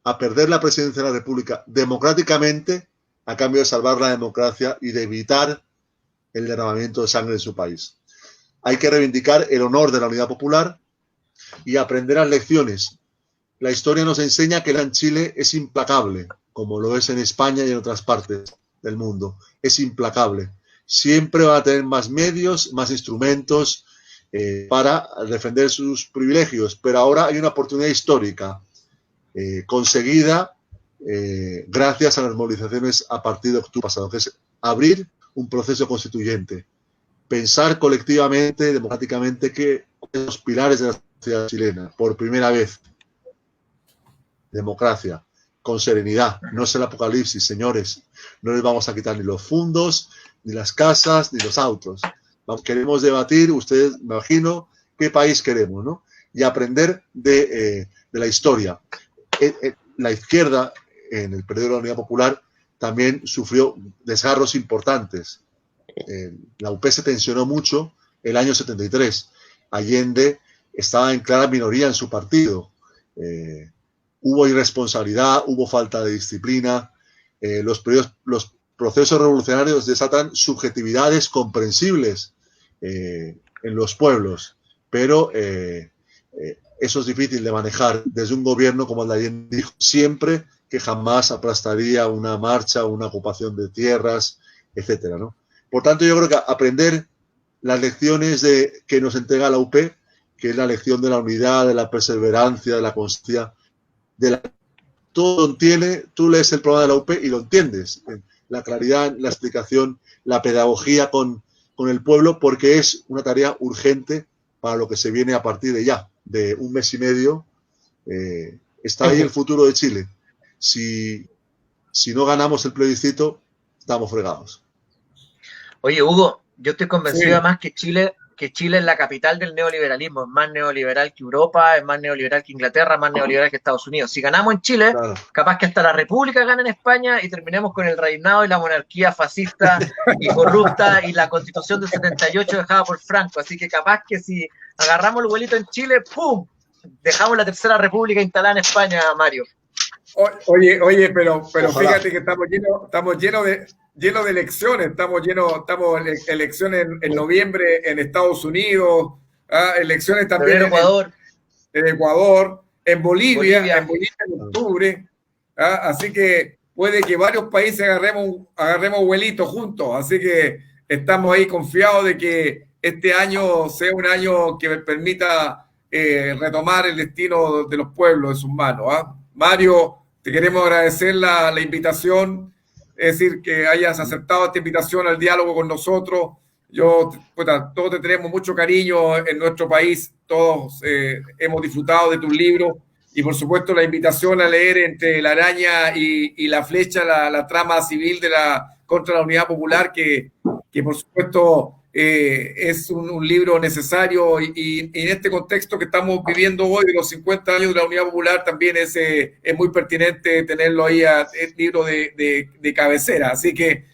a perder la presidencia de la República democráticamente a cambio de salvar la democracia y de evitar el derramamiento de sangre en su país. Hay que reivindicar el honor de la unidad popular y aprender las lecciones. La historia nos enseña que en Chile es implacable, como lo es en España y en otras partes del mundo. Es implacable. Siempre va a tener más medios, más instrumentos para defender sus privilegios, pero ahora hay una oportunidad histórica conseguida gracias a las movilizaciones a partir de octubre pasado, que es abrir un proceso constituyente, pensar colectivamente, democráticamente, que los pilares de la sociedad chilena, por primera vez, democracia, con serenidad, no es el apocalipsis, señores, no les vamos a quitar ni los fondos, ni las casas, ni los autos. Queremos debatir, ustedes, me imagino, qué país queremos, ¿no? Y aprender de la historia. La izquierda, en el periodo de la Unidad Popular, también sufrió desgarros importantes. La UP se tensionó mucho el año 73. Allende estaba en clara minoría en su partido. Hubo irresponsabilidad, hubo falta de disciplina. Los procesos revolucionarios desatan subjetividades comprensibles en los pueblos, pero eso es difícil de manejar desde un gobierno como el de Allende dijo siempre que jamás aplastaría una marcha, una ocupación de tierras, etcétera, ¿no? Por tanto, yo creo que aprender las lecciones que nos entrega la UP, que es la lección de la unidad, de la perseverancia, de la constancia, todo lo entiende, tú lees el programa de la UP y lo entiendes. La claridad, la explicación, la pedagogía con el pueblo, porque es una tarea urgente para lo que se viene a partir de ya, de un mes y medio. Está ahí el futuro de Chile. Si no ganamos el plebiscito, estamos fregados. Oye, Hugo, yo estoy convencido Sí. además que Chile es la capital del neoliberalismo, es más neoliberal que Europa, es más neoliberal que Inglaterra, es más neoliberal que Estados Unidos. Si ganamos en Chile, Claro. capaz que hasta la República gane en España y terminemos con el reinado y la monarquía fascista y corrupta y la Constitución del 78 dejada por Franco. Así que capaz que si agarramos el vuelito en Chile, ¡pum!, dejamos la Tercera República instalada en España, Mario. Oye, pero Ojalá. fíjate que estamos llenos de elecciones, estamos elecciones en noviembre en Estados Unidos, elecciones también Febrero, Ecuador. en Ecuador, en Bolivia en Ah. octubre, así que puede que varios países agarremos vuelitos juntos, así que estamos ahí confiados de que este año sea un año que permita retomar el destino de los pueblos en sus manos. Mario, te queremos agradecer la invitación, es decir, que hayas aceptado esta invitación al diálogo con nosotros. Todos te tenemos mucho cariño en nuestro país, todos hemos disfrutado de tus libros y por supuesto la invitación a leer Entre la araña y la flecha, la trama civil contra la unidad popular, que por supuesto es un libro necesario y en este contexto que estamos viviendo hoy de los 50 años de la unidad popular también es muy pertinente tenerlo ahí, el libro de cabecera. Así que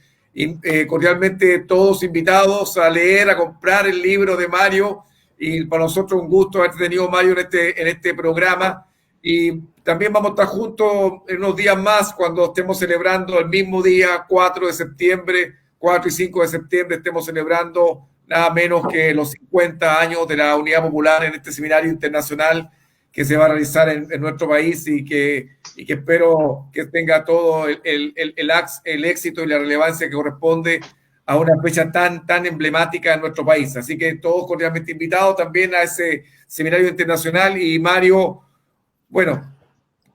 cordialmente todos invitados a leer, a comprar el libro de Mario, y para nosotros un gusto haber tenido Mario en este programa, y también vamos a estar juntos en unos días más cuando estemos celebrando el mismo día, 4 de septiembre, 4 y 5 de septiembre, estemos celebrando nada menos que los 50 años de la Unidad Popular en este seminario internacional que se va a realizar en nuestro país y que espero que tenga todo el éxito y la relevancia que corresponde a una fecha tan emblemática en nuestro país. Así que todos cordialmente invitados también a ese seminario internacional. Y Mario, bueno,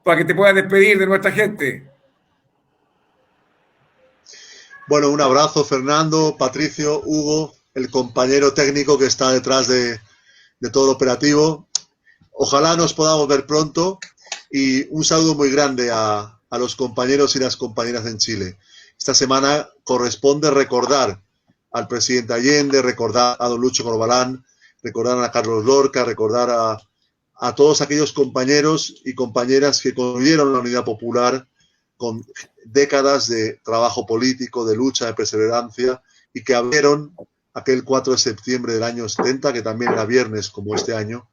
para que te puedas despedir de nuestra gente. Bueno, un abrazo, Fernando, Patricio, Hugo, el compañero técnico que está detrás de todo el operativo. Ojalá nos podamos ver pronto y un saludo muy grande a los compañeros y las compañeras en Chile. Esta semana corresponde recordar al presidente Allende, recordar a don Lucho Corbalán, recordar a Carlos Lorca, recordar a todos aquellos compañeros y compañeras que construyeron la Unidad Popular con décadas de trabajo político, de lucha, de perseverancia, y que abrieron aquel 4 de septiembre del año 70, que también era viernes como este año,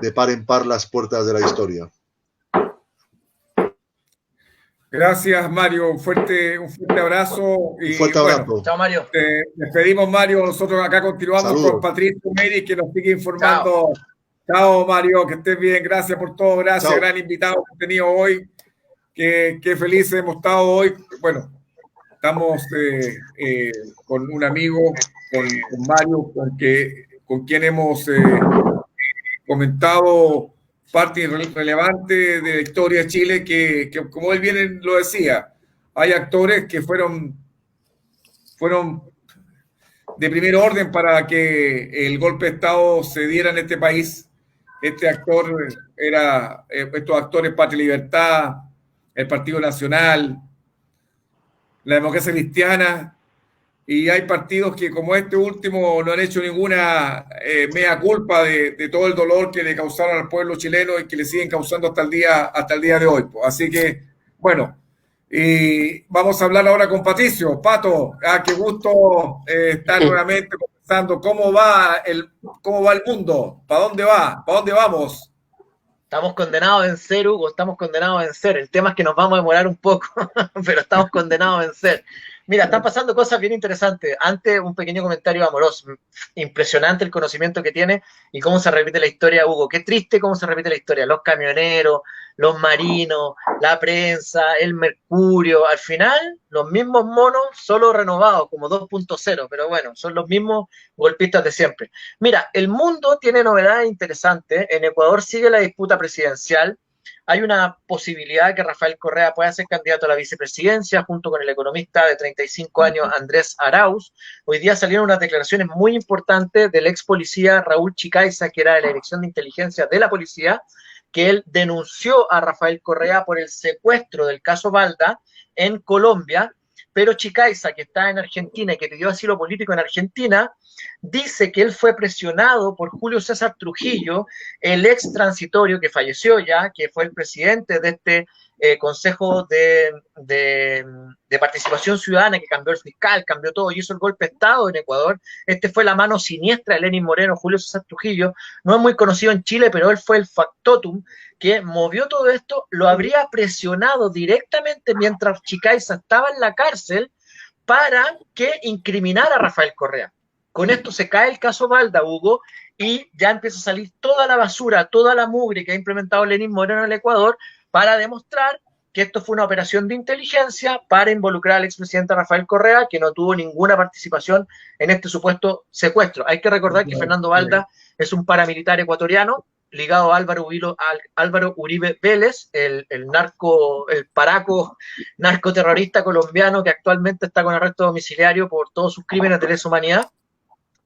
de par en par las puertas de la historia. Gracias, Mario. Un fuerte abrazo. Un fuerte abrazo. Bueno, Chao, Mario. te despedimos, Mario. Nosotros acá continuamos Saludos. con Patricio Meri, que nos sigue informando. Chao, Mario. Que estés bien. Gracias por todo. Gracias, Chao. gran invitado que he tenido hoy. Qué felices hemos estado hoy. Bueno, estamos con un amigo, con Mario, con quien hemos comentado parte relevante de la historia de Chile, que como él bien lo decía, hay actores que fueron de primer orden para que el golpe de Estado se diera en este país. Estos actores Patria y Libertad, el Partido Nacional, la Democracia Cristiana, y hay partidos que como este último no han hecho ninguna mea culpa de todo el dolor que le causaron al pueblo chileno y que le siguen causando hasta el día de hoy. Así que, bueno, y vamos a hablar ahora con Patricio. Pato, qué gusto estar nuevamente conversando. ¿Cómo va el mundo? ¿Para dónde va? ¿Para dónde vamos? Estamos condenados a vencer, Hugo, estamos condenados a vencer. El tema es que nos vamos a demorar un poco, pero estamos condenados a vencer. Mira, están pasando cosas bien interesantes. Antes, un pequeño comentario amoroso. Impresionante el conocimiento que tiene y cómo se repite la historia, Hugo. Qué triste cómo se repite la historia. Los camioneros, los marinos, la prensa, el Mercurio. Al final, los mismos monos, solo renovados, como 2.0. Pero bueno, son los mismos golpistas de siempre. Mira, el mundo tiene novedades interesantes. En Ecuador sigue la disputa presidencial. hay una posibilidad de que Rafael Correa pueda ser candidato a la vicepresidencia junto con el economista de 35 años Andrés Arauz. Hoy día salieron unas declaraciones muy importantes del ex policía Raúl Chicaiza, que era de la Dirección de Inteligencia de la Policía, que él denunció a Rafael Correa por el secuestro del caso Balda en Colombia, pero Chicaiza, que está en Argentina y que pidió asilo político en Argentina, dice que él fue presionado por Julio César Trujillo, el ex transitorio que falleció ya, que fue el presidente de este Consejo de Participación Ciudadana, que cambió el fiscal, cambió todo y hizo el golpe de Estado en Ecuador. Este fue la mano siniestra de Lenín Moreno, Julio César Trujillo. No es muy conocido en Chile, pero él fue el factotum que movió todo esto, lo habría presionado directamente mientras Chicaiza estaba en la cárcel para que incriminara a Rafael Correa. Con esto se cae el caso Balda, Hugo, y ya empieza a salir toda la basura, toda la mugre que ha implementado Lenín Moreno en el Ecuador para demostrar que esto fue una operación de inteligencia para involucrar al expresidente Rafael Correa, que no tuvo ninguna participación en este supuesto secuestro. Hay que recordar que Fernando Balda es un paramilitar ecuatoriano ligado a Álvaro Uribe Vélez, el paraco narcoterrorista colombiano que actualmente está con arresto domiciliario por todos sus crímenes de lesa humanidad.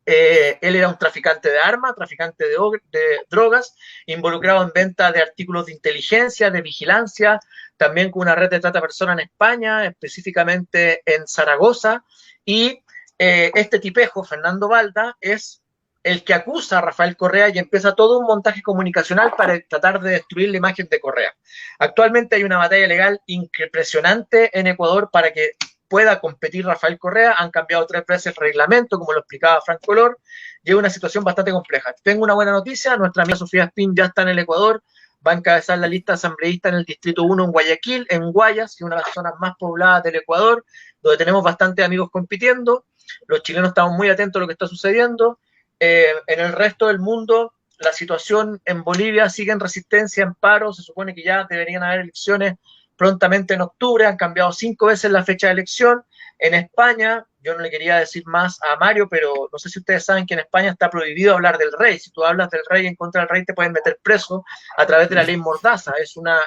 Él era un traficante de armas, traficante de drogas, involucrado en venta de artículos de inteligencia, de vigilancia, también con una red de trata de personas en España, específicamente en Zaragoza, y este tipejo, Fernando Balda, es el que acusa a Rafael Correa y empieza todo un montaje comunicacional para tratar de destruir la imagen de Correa. Actualmente hay una batalla legal impresionante en Ecuador para que pueda competir Rafael Correa. Han cambiado 3 veces el reglamento, como lo explicaba Frank Color, y es una situación bastante compleja. Tengo una buena noticia, nuestra amiga Sofía Espín ya está en el Ecuador, va a encabezar la lista asambleísta en el Distrito 1 en Guayaquil, en Guayas, que es una de las zonas más pobladas del Ecuador, donde tenemos bastantes amigos compitiendo. Los chilenos estamos muy atentos a lo que está sucediendo. En el resto del mundo, la situación en Bolivia sigue en resistencia, en paro. Se supone que ya deberían haber elecciones prontamente en octubre. Han cambiado 5 veces la fecha de elección. En España, yo no le quería decir más a Mario, pero no sé si ustedes saben que en España está prohibido hablar del rey. Si tú hablas del rey en contra del rey, te pueden meter preso a través de la ley Mordaza. Es una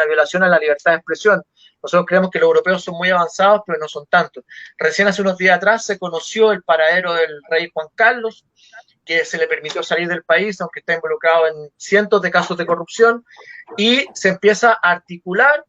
violación a la libertad de expresión. Nosotros creemos que los europeos son muy avanzados, pero no son tantos. Recién hace unos días atrás se conoció el paradero del rey Juan Carlos, que se le permitió salir del país, aunque está involucrado en cientos de casos de corrupción, y se empieza a articular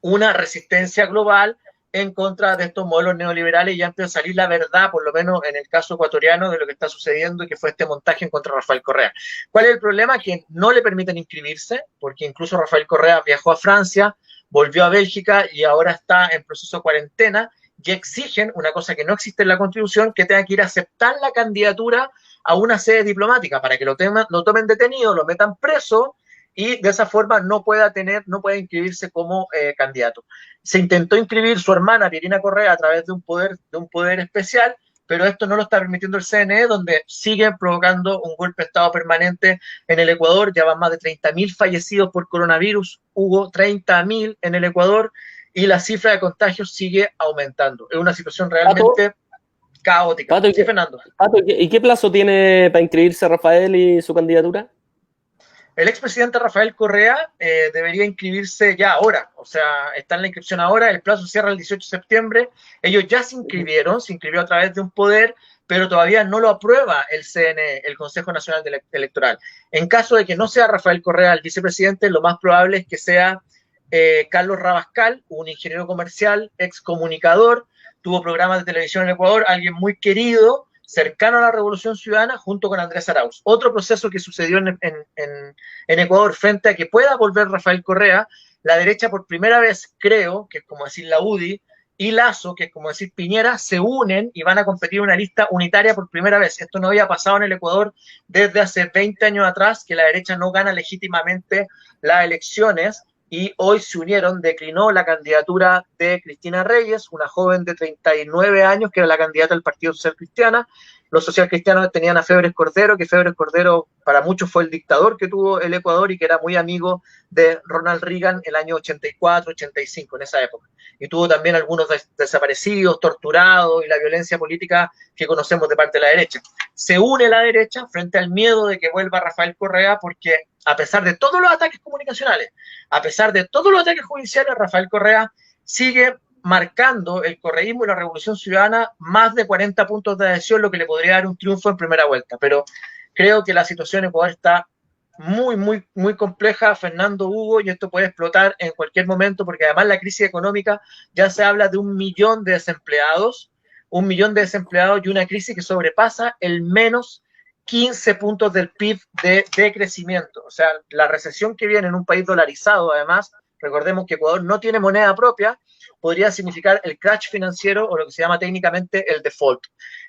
una resistencia global en contra de estos modelos neoliberales y ya empieza a salir la verdad, por lo menos en el caso ecuatoriano, de lo que está sucediendo y que fue este montaje en contra de Rafael Correa. ¿Cuál es el problema? Que no le permiten inscribirse, porque incluso Rafael Correa viajó a Francia, volvió a Bélgica y ahora está en proceso de cuarentena, y exigen una cosa que no existe en la Constitución, que tenga que ir a aceptar la candidatura a una sede diplomática para que lo tomen detenido, lo metan preso y de esa forma no pueda inscribirse como candidato. Se intentó inscribir su hermana Pierina Correa a través de un poder especial, pero esto no lo está permitiendo el CNE, donde sigue provocando un golpe de Estado permanente en el Ecuador. Ya van más de 30.000 fallecidos por coronavirus, hubo 30.000 en el Ecuador, y la cifra de contagios sigue aumentando. Es una situación realmente caótica. Pato, sí, Fernando. Pato, ¿y qué plazo tiene para inscribirse Rafael y su candidatura? El expresidente Rafael Correa debería inscribirse ya ahora, o sea, está en la inscripción ahora, el plazo cierra el 18 de septiembre, ellos ya se inscribió a través de un poder, pero todavía no lo aprueba el CNE, el Consejo Nacional Electoral. En caso de que no sea Rafael Correa el vicepresidente, lo más probable es que sea Carlos Rabascal, un ingeniero comercial, excomunicador, tuvo programas de televisión en Ecuador, alguien muy querido, cercano a la Revolución Ciudadana, junto con Andrés Arauz. Otro proceso que sucedió en Ecuador frente a que pueda volver Rafael Correa, la derecha por primera vez, creo, que es como decir la UDI, y Lasso, que es como decir Piñera, se unen y van a competir en una lista unitaria por primera vez. Esto no había pasado en el Ecuador desde hace 20 años atrás, que la derecha no gana legítimamente las elecciones, y hoy se unieron. Declinó la candidatura de Cristina Reyes, una joven de 39 años, que era la candidata del Partido Social Cristiano. Los socialcristianos tenían a Febres Cordero, que Febres Cordero para muchos fue el dictador que tuvo el Ecuador y que era muy amigo de Ronald Reagan el año 84, 85, en esa época. Y tuvo también algunos desaparecidos, torturados y la violencia política que conocemos de parte de la derecha. Se une la derecha frente al miedo de que vuelva Rafael Correa, porque a pesar de todos los ataques comunicacionales, a pesar de todos los ataques judiciales, Rafael Correa sigue marcando el correísmo y la Revolución Ciudadana más de 40 puntos de adhesión, lo que le podría dar un triunfo en primera vuelta. Pero creo que la situación en Ecuador está muy compleja, Fernando, Hugo, y esto puede explotar en cualquier momento, porque además la crisis económica ya se habla de 1 millón de desempleados, y una crisis que sobrepasa el menos 15 puntos del PIB de crecimiento. O sea, la recesión que viene en un país dolarizado, además, recordemos que Ecuador no tiene moneda propia, podría significar el crash financiero o lo que se llama técnicamente el default.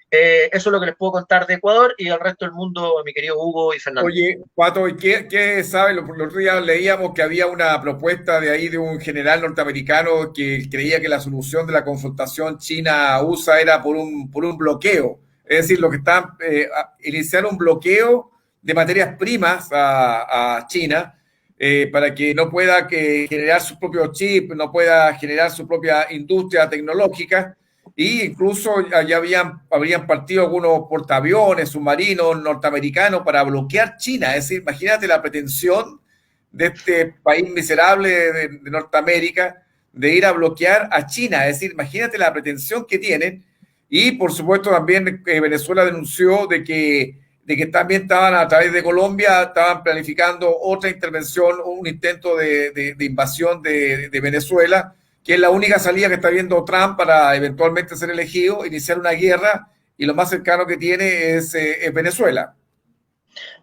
Eso es lo que les puedo contar de Ecuador y el resto del mundo, mi querido Hugo y Fernando. Oye, Pato, ¿y qué sabe? Los otros días leíamos que había una propuesta de ahí de un general norteamericano que creía que la solución de la confrontación China-USA era por un bloqueo. Es decir, lo que están iniciar un bloqueo de materias primas a China para que no pueda generar sus propios chips, no pueda generar su propia industria tecnológica. Y incluso ya habrían partido algunos portaaviones, submarinos norteamericanos para bloquear China. Es decir, imagínate la pretensión de este país miserable de Norteamérica de ir a bloquear a China. Es decir, imagínate la pretensión que tienen. Y por supuesto también Venezuela denunció de que también estaban a través de Colombia, estaban planificando otra intervención, un intento de invasión de Venezuela, que es la única salida que está viendo Trump para eventualmente ser elegido, iniciar una guerra, y lo más cercano que tiene es Venezuela.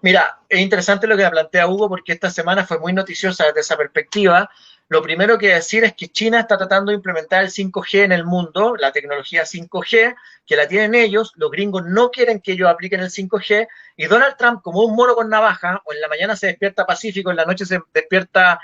Mira, es interesante lo que plantea Hugo, porque esta semana fue muy noticiosa desde esa perspectiva. Lo primero que decir es que China está tratando de implementar el 5G en el mundo, la tecnología 5G, que la tienen ellos, los gringos no quieren que ellos apliquen el 5G, y Donald Trump, como un mono con navaja, o en la mañana se despierta pacífico, en la noche se despierta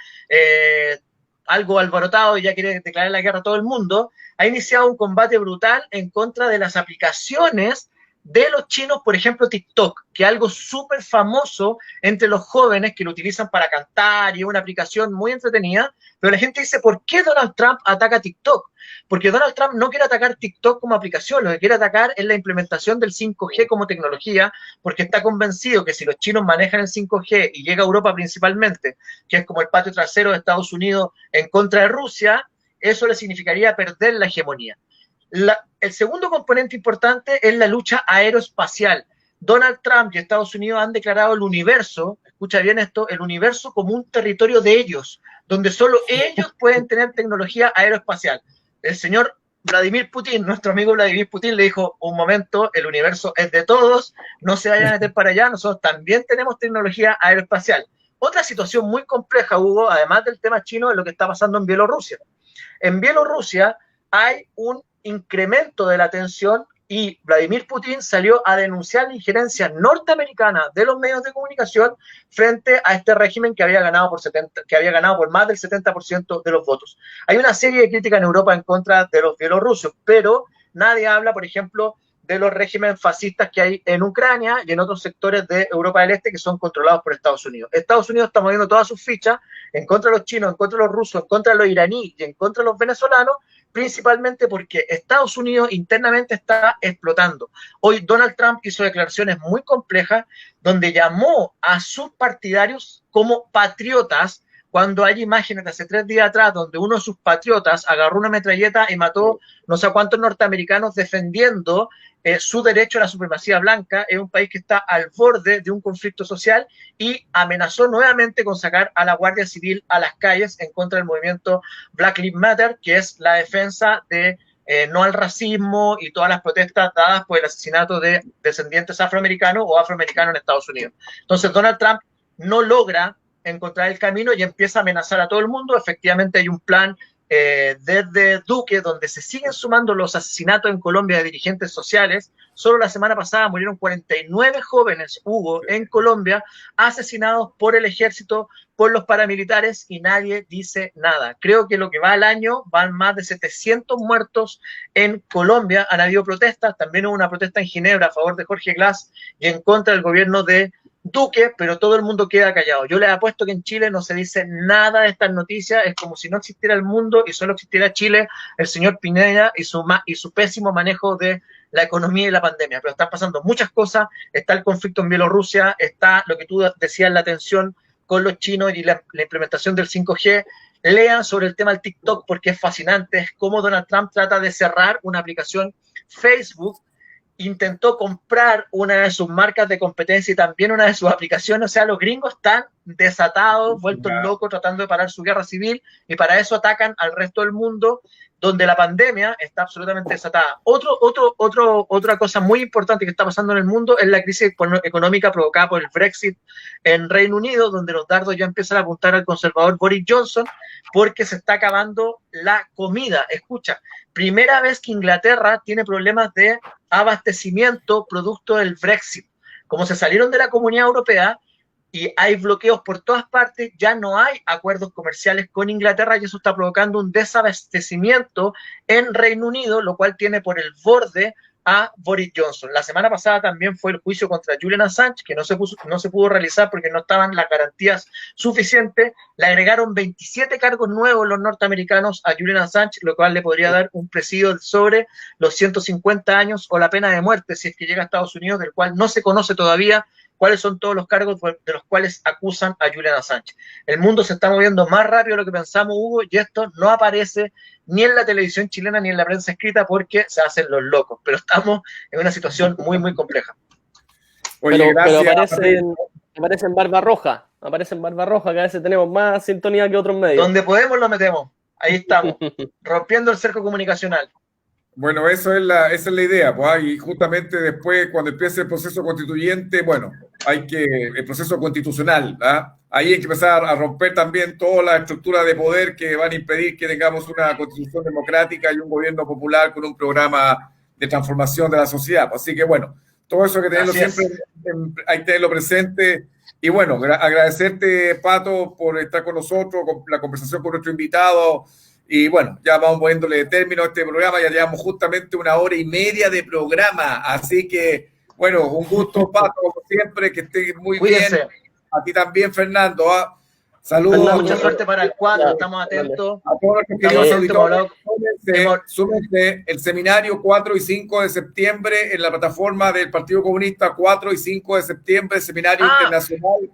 algo alborotado y ya quiere declarar la guerra a todo el mundo, ha iniciado un combate brutal en contra de las aplicaciones de los chinos, por ejemplo TikTok, que es algo súper famoso entre los jóvenes que lo utilizan para cantar y es una aplicación muy entretenida, pero la gente dice, ¿por qué Donald Trump ataca TikTok? Porque Donald Trump no quiere atacar TikTok como aplicación, lo que quiere atacar es la implementación del 5G como tecnología, porque está convencido que si los chinos manejan el 5G y llega a Europa principalmente, que es como el patio trasero de Estados Unidos en contra de Rusia, eso le significaría perder la hegemonía. El segundo componente importante es la lucha aeroespacial. Donald Trump y Estados Unidos han declarado el universo, escucha bien esto, el universo como un territorio de ellos, donde solo ellos pueden tener tecnología aeroespacial. El señor Vladimir Putin, nuestro amigo Vladimir Putin, le dijo, un momento, el universo es de todos, no se vayan a meter para allá, nosotros también tenemos tecnología aeroespacial. Otra situación muy compleja, Hugo, además del tema chino, es lo que está pasando en Bielorrusia. En Bielorrusia hay un incremento de la tensión y Vladimir Putin salió a denunciar la injerencia norteamericana de los medios de comunicación frente a este régimen que había ganado por más del 70% de los votos. Hay una serie de críticas en Europa en contra de los bielorrusos, pero nadie habla, por ejemplo, de los regímenes fascistas que hay en Ucrania y en otros sectores de Europa del Este que son controlados por Estados Unidos. Estados Unidos está moviendo todas sus fichas en contra de los chinos, en contra de los rusos, en contra de los iraníes y en contra de los venezolanos, principalmente porque Estados Unidos internamente está explotando. Hoy Donald Trump hizo declaraciones muy complejas donde llamó a sus partidarios como patriotas, cuando hay imágenes de hace 3 días atrás donde uno de sus patriotas agarró una metralleta y mató no sé cuántos norteamericanos defendiendo su derecho a la supremacía blanca. Es un país que está al borde de un conflicto social y amenazó nuevamente con sacar a la Guardia Civil a las calles en contra del movimiento Black Lives Matter, que es la defensa de no al racismo y todas las protestas dadas por el asesinato de descendientes afroamericanos o afroamericanos en Estados Unidos. Entonces Donald Trump no logra encontrar el camino y empieza a amenazar a todo el mundo. Efectivamente hay un plan desde Duque donde se siguen sumando los asesinatos en Colombia de dirigentes sociales. Solo la semana pasada murieron 49 jóvenes, Hugo, en Colombia, asesinados por el ejército, por los paramilitares, y nadie dice nada. Creo que lo que va al año van más de 700 muertos en Colombia. Han habido protestas, también hubo una protesta en Ginebra a favor de Jorge Glass y en contra del gobierno de Duque, pero todo el mundo queda callado. Yo les apuesto que en Chile no se dice nada de estas noticias, es como si no existiera el mundo y solo existiera Chile, el señor Pineda y su pésimo manejo de la economía y la pandemia. Pero están pasando muchas cosas, está el conflicto en Bielorrusia, está lo que tú decías, la tensión con los chinos y la implementación del 5G. Lean sobre el tema del TikTok porque es fascinante, es cómo Donald Trump trata de cerrar una aplicación. Facebook intentó comprar una de sus marcas de competencia y también una de sus aplicaciones. O sea, los gringos están desatados, vueltos locos, tratando de parar su guerra civil, y para eso atacan al resto del mundo, donde la pandemia está absolutamente desatada. Otra cosa muy importante que está pasando en el mundo es la crisis económica provocada por el Brexit en Reino Unido, donde los dardos ya empiezan a apuntar al conservador Boris Johnson, porque se está acabando la comida. Escucha, primera vez que Inglaterra tiene problemas de abastecimiento producto del Brexit. Como se salieron de la Comunidad Europea y hay bloqueos por todas partes, ya no hay acuerdos comerciales con Inglaterra y eso está provocando un desabastecimiento en Reino Unido, lo cual tiene por el borde a Boris Johnson. La semana pasada también fue el juicio contra Julian Assange, que no se pudo realizar porque no estaban las garantías suficientes. Le agregaron 27 cargos nuevos los norteamericanos a Julian Assange, lo cual le podría dar un presidio sobre los 150 años o la pena de muerte si es que llega a Estados Unidos, del cual no se conoce todavía cuáles son todos los cargos de los cuales acusan a Julian Assange. El mundo se está moviendo más rápido de lo que pensamos, Hugo, y esto no aparece ni en la televisión chilena ni en la prensa escrita porque se hacen los locos, pero estamos en una situación muy, muy compleja. Oye, pero aparecen Barba Roja, que a veces tenemos más sintonía que otros medios. Donde podemos lo metemos, ahí estamos, rompiendo el cerco comunicacional. Bueno, esa es la idea, pues, y justamente después, cuando empiece el proceso constituyente, bueno, el proceso constitucional, ¿ah? Ahí hay que empezar a romper también todas las estructuras de poder que van a impedir que tengamos una constitución democrática y un gobierno popular con un programa de transformación de la sociedad. Así que, bueno, todo eso hay que tenerlo siempre, hay que tenerlo presente. Y bueno, agradecerte, Pato, por estar con nosotros, con la conversación con nuestro invitado. Y bueno, ya vamos poniéndole término a este programa, ya llevamos justamente 1h30 de programa, así que, bueno, un gusto, Pato, como siempre, que esté muy Cuídense. bien. A ti también, Fernando. Saludos. Mucha suerte para el 4, estamos atentos. A todos los queridos auditores, súmense el seminario 4 y 5 de septiembre en la plataforma del Partido Comunista, 4 y 5 de septiembre, seminario internacional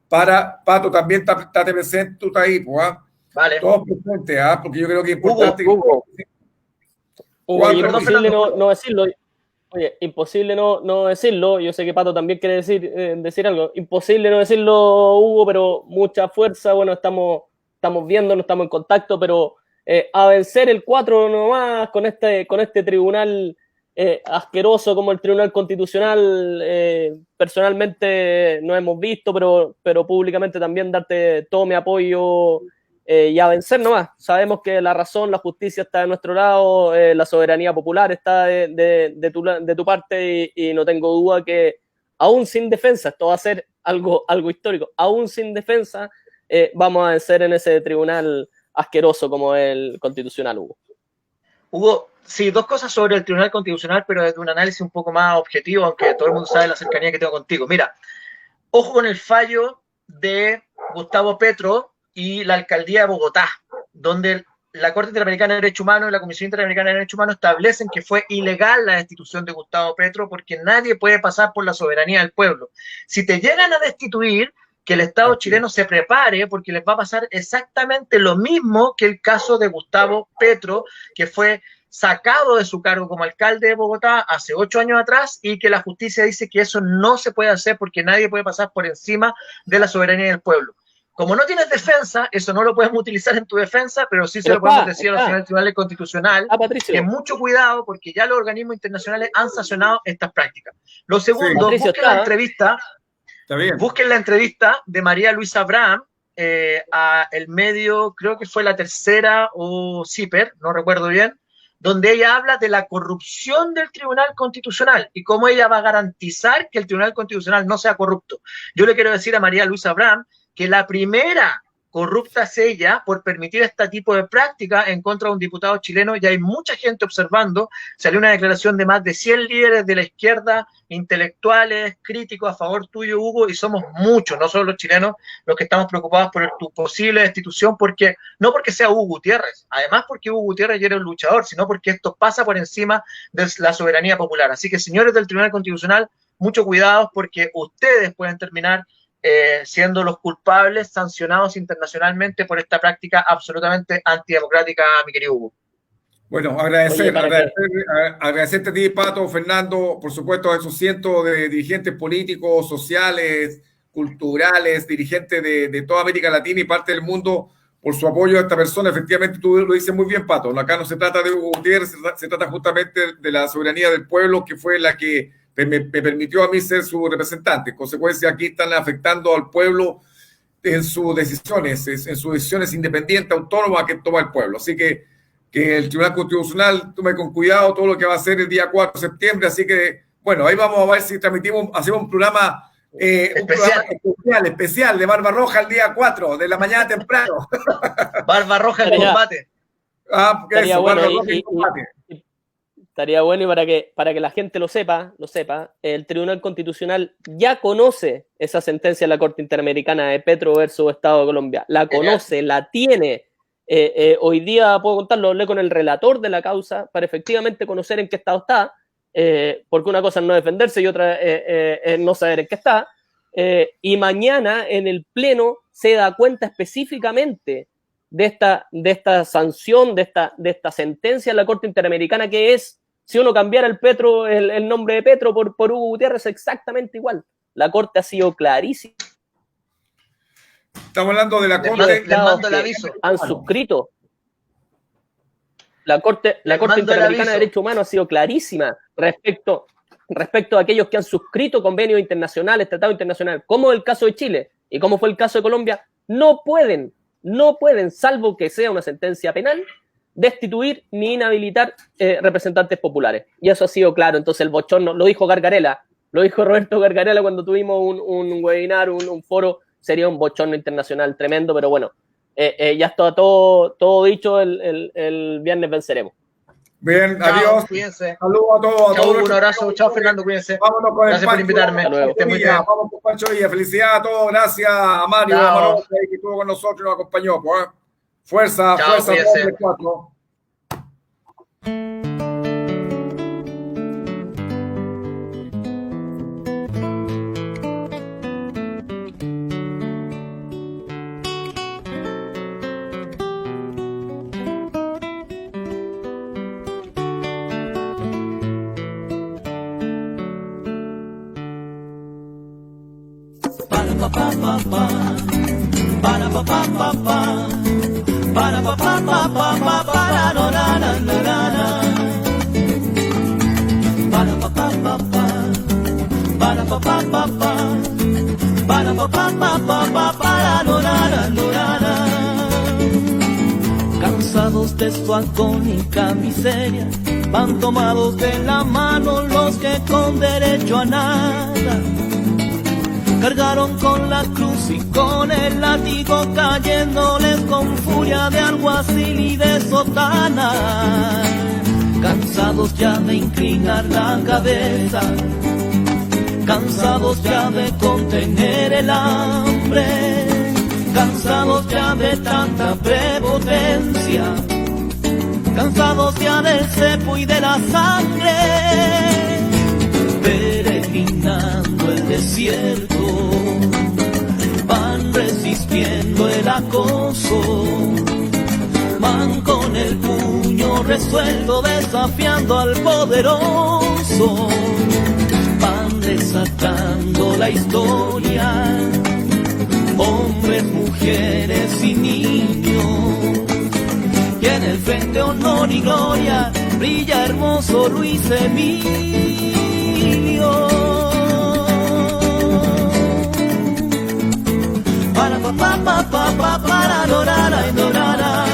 para, Pato, también estate presente, tú estás ahí, pues, Vale. Todos presentes, porque yo creo que es importante. Imposible no decirlo. Oye, imposible no decirlo. Yo sé que Pato también quiere decir algo. Imposible no decirlo, Hugo, pero mucha fuerza. Bueno, estamos viendo, no estamos en contacto, pero a vencer el 4 nomás con este tribunal asqueroso como el Tribunal Constitucional. Personalmente no hemos visto, pero públicamente también darte todo mi apoyo. Y a vencer nomás. Sabemos que la razón, la justicia está de nuestro lado, la soberanía popular está de tu parte y no tengo duda que aún sin defensa, esto va a ser algo histórico, aún sin defensa vamos a vencer en ese tribunal asqueroso como el Constitucional, Hugo. Hugo, sí, dos cosas sobre el Tribunal Constitucional, pero desde un análisis un poco más objetivo, aunque todo el mundo sabe la cercanía que tengo contigo. Mira, ojo con el fallo de Gustavo Petro y la alcaldía de Bogotá, donde la Corte Interamericana de Derechos Humanos y la Comisión Interamericana de Derechos Humanos establecen que fue ilegal la destitución de Gustavo Petro porque nadie puede pasar por la soberanía del pueblo. Si te llegan a destituir, que el Estado chileno se prepare porque les va a pasar exactamente lo mismo que el caso de Gustavo Petro, que fue sacado de su cargo como alcalde de Bogotá hace 8 años atrás y que la justicia dice que eso no se puede hacer porque nadie puede pasar por encima de la soberanía del pueblo. Como no tienes defensa, eso no lo podemos utilizar en tu defensa, pero sí se lo podemos decir al Tribunal Constitucional, que mucho cuidado porque ya los organismos internacionales han sancionado estas prácticas. Lo segundo, busquen la entrevista de María Luisa Abraham a el medio, creo que fue La Tercera o CIPER, no recuerdo bien, donde ella habla de la corrupción del Tribunal Constitucional y cómo ella va a garantizar que el Tribunal Constitucional no sea corrupto. Yo le quiero decir a María Luisa Abraham que la primera corrupta es ella por permitir este tipo de práctica en contra de un diputado chileno. Ya hay mucha gente observando. Salió una declaración de más de 100 líderes de la izquierda, intelectuales, críticos a favor tuyo, Hugo, y somos muchos, no solo los chilenos, los que estamos preocupados por tu posible destitución, porque no porque sea Hugo Gutiérrez, además porque Hugo Gutiérrez ya era un luchador, sino porque esto pasa por encima de la soberanía popular. Así que, señores del Tribunal Constitucional, mucho cuidado porque ustedes pueden terminar siendo los culpables sancionados internacionalmente por esta práctica absolutamente antidemocrática, mi querido Hugo. Bueno, agradecerte a ti, Pato, Fernando, por supuesto a esos cientos de dirigentes políticos, sociales, culturales, dirigentes de toda América Latina y parte del mundo por su apoyo a esta persona. Efectivamente, tú lo dices muy bien, Pato. Acá no se trata de Hugo Gutiérrez, se trata justamente de la soberanía del pueblo, que fue la que me permitió a mí ser su representante. En consecuencia, aquí están afectando al pueblo en sus decisiones independientes, autónomas que toma el pueblo. Así que el Tribunal Constitucional tome con cuidado todo lo que va a hacer el día 4 de septiembre. Así que, bueno, ahí vamos a ver si hacemos un programa especial de Barba Roja el día 4 de la mañana temprano. Barba Roja en combate. Estaría bueno, estaría bueno, y para que la gente lo sepa, el Tribunal Constitucional ya conoce esa sentencia de la Corte Interamericana de Petro versus Estado de Colombia. La conoce, la tiene. Hoy día puedo contarlo, hablé con el relator de la causa para efectivamente conocer en qué estado está, porque una cosa es no defenderse y otra es no saber en qué está, y mañana en el Pleno se da cuenta específicamente de esta sanción, de esta sentencia de la Corte Interamericana, que es, si uno cambiara el nombre de Petro por Hugo Gutiérrez, exactamente igual. La Corte ha sido clarísima. Estamos hablando de la Corte. Les mando el aviso. Han suscrito. La Corte Interamericana de Derechos Humanos ha sido clarísima respecto a aquellos que han suscrito convenios internacionales, tratados internacionales, como el caso de Chile y como fue el caso de Colombia, no pueden, salvo que sea una sentencia penal, destituir ni inhabilitar representantes populares. Y eso ha sido claro. Entonces el bochorno, lo dijo Gargarella, lo dijo Roberto Gargarella cuando tuvimos un webinar, un foro. Sería un bochorno internacional tremendo, pero bueno, ya está todo dicho, el viernes venceremos. Bien, Chao, adiós. Cuídense. Saludos a todos. Chao, un abrazo. Chao, Fernando, cuídense. Vámonos con Gracias por invitarme. Vamos con Pancho Villa. Felicidades a todos. Gracias a Mario Amarosa, que estuvo con nosotros y nos acompañó. Pues. Fuerza, Chao, fuerza. cuídense. 4. Cansados de su agónica miseria, van tomados de la mano los que con derecho a nada cargaron con la cruz y con el látigo, cayéndoles con furia de alguacil y de sotana. Cansados ya de inclinar la cabeza, cansados ya de contener el hambre, cansados ya de tanta prepotencia, cansados ya del cepo y de la sangre, peregrinando el desierto, van resistiendo el acoso, van con el puño resuelto desafiando al poderoso, van desatando la historia, hombres, mujeres y niños, y en el frente honor y gloria brilla hermoso Luis Emilio. Para pa pa pa pa para lorara y lorara,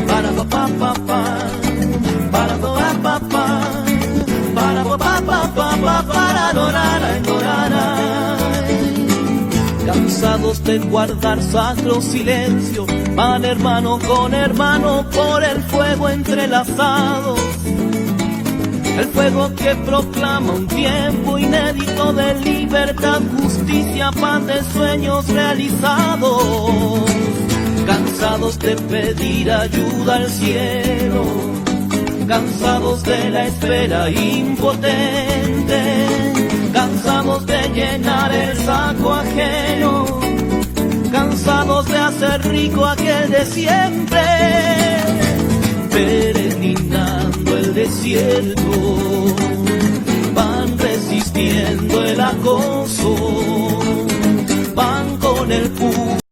para pa pa pa para pa pa pa para pa pa pa para lorara y lorara. Cansados de guardar sacro silencio, van hermano con hermano por el fuego entrelazados, el fuego que proclama un tiempo inédito de libertad, justicia, paz de sueños realizados. Cansados de pedir ayuda al cielo, cansados de la espera impotente, cansados cansados de llenar el saco ajeno, cansados de hacer rico aquel de siempre, peregrinando el desierto, van resistiendo el acoso, van con el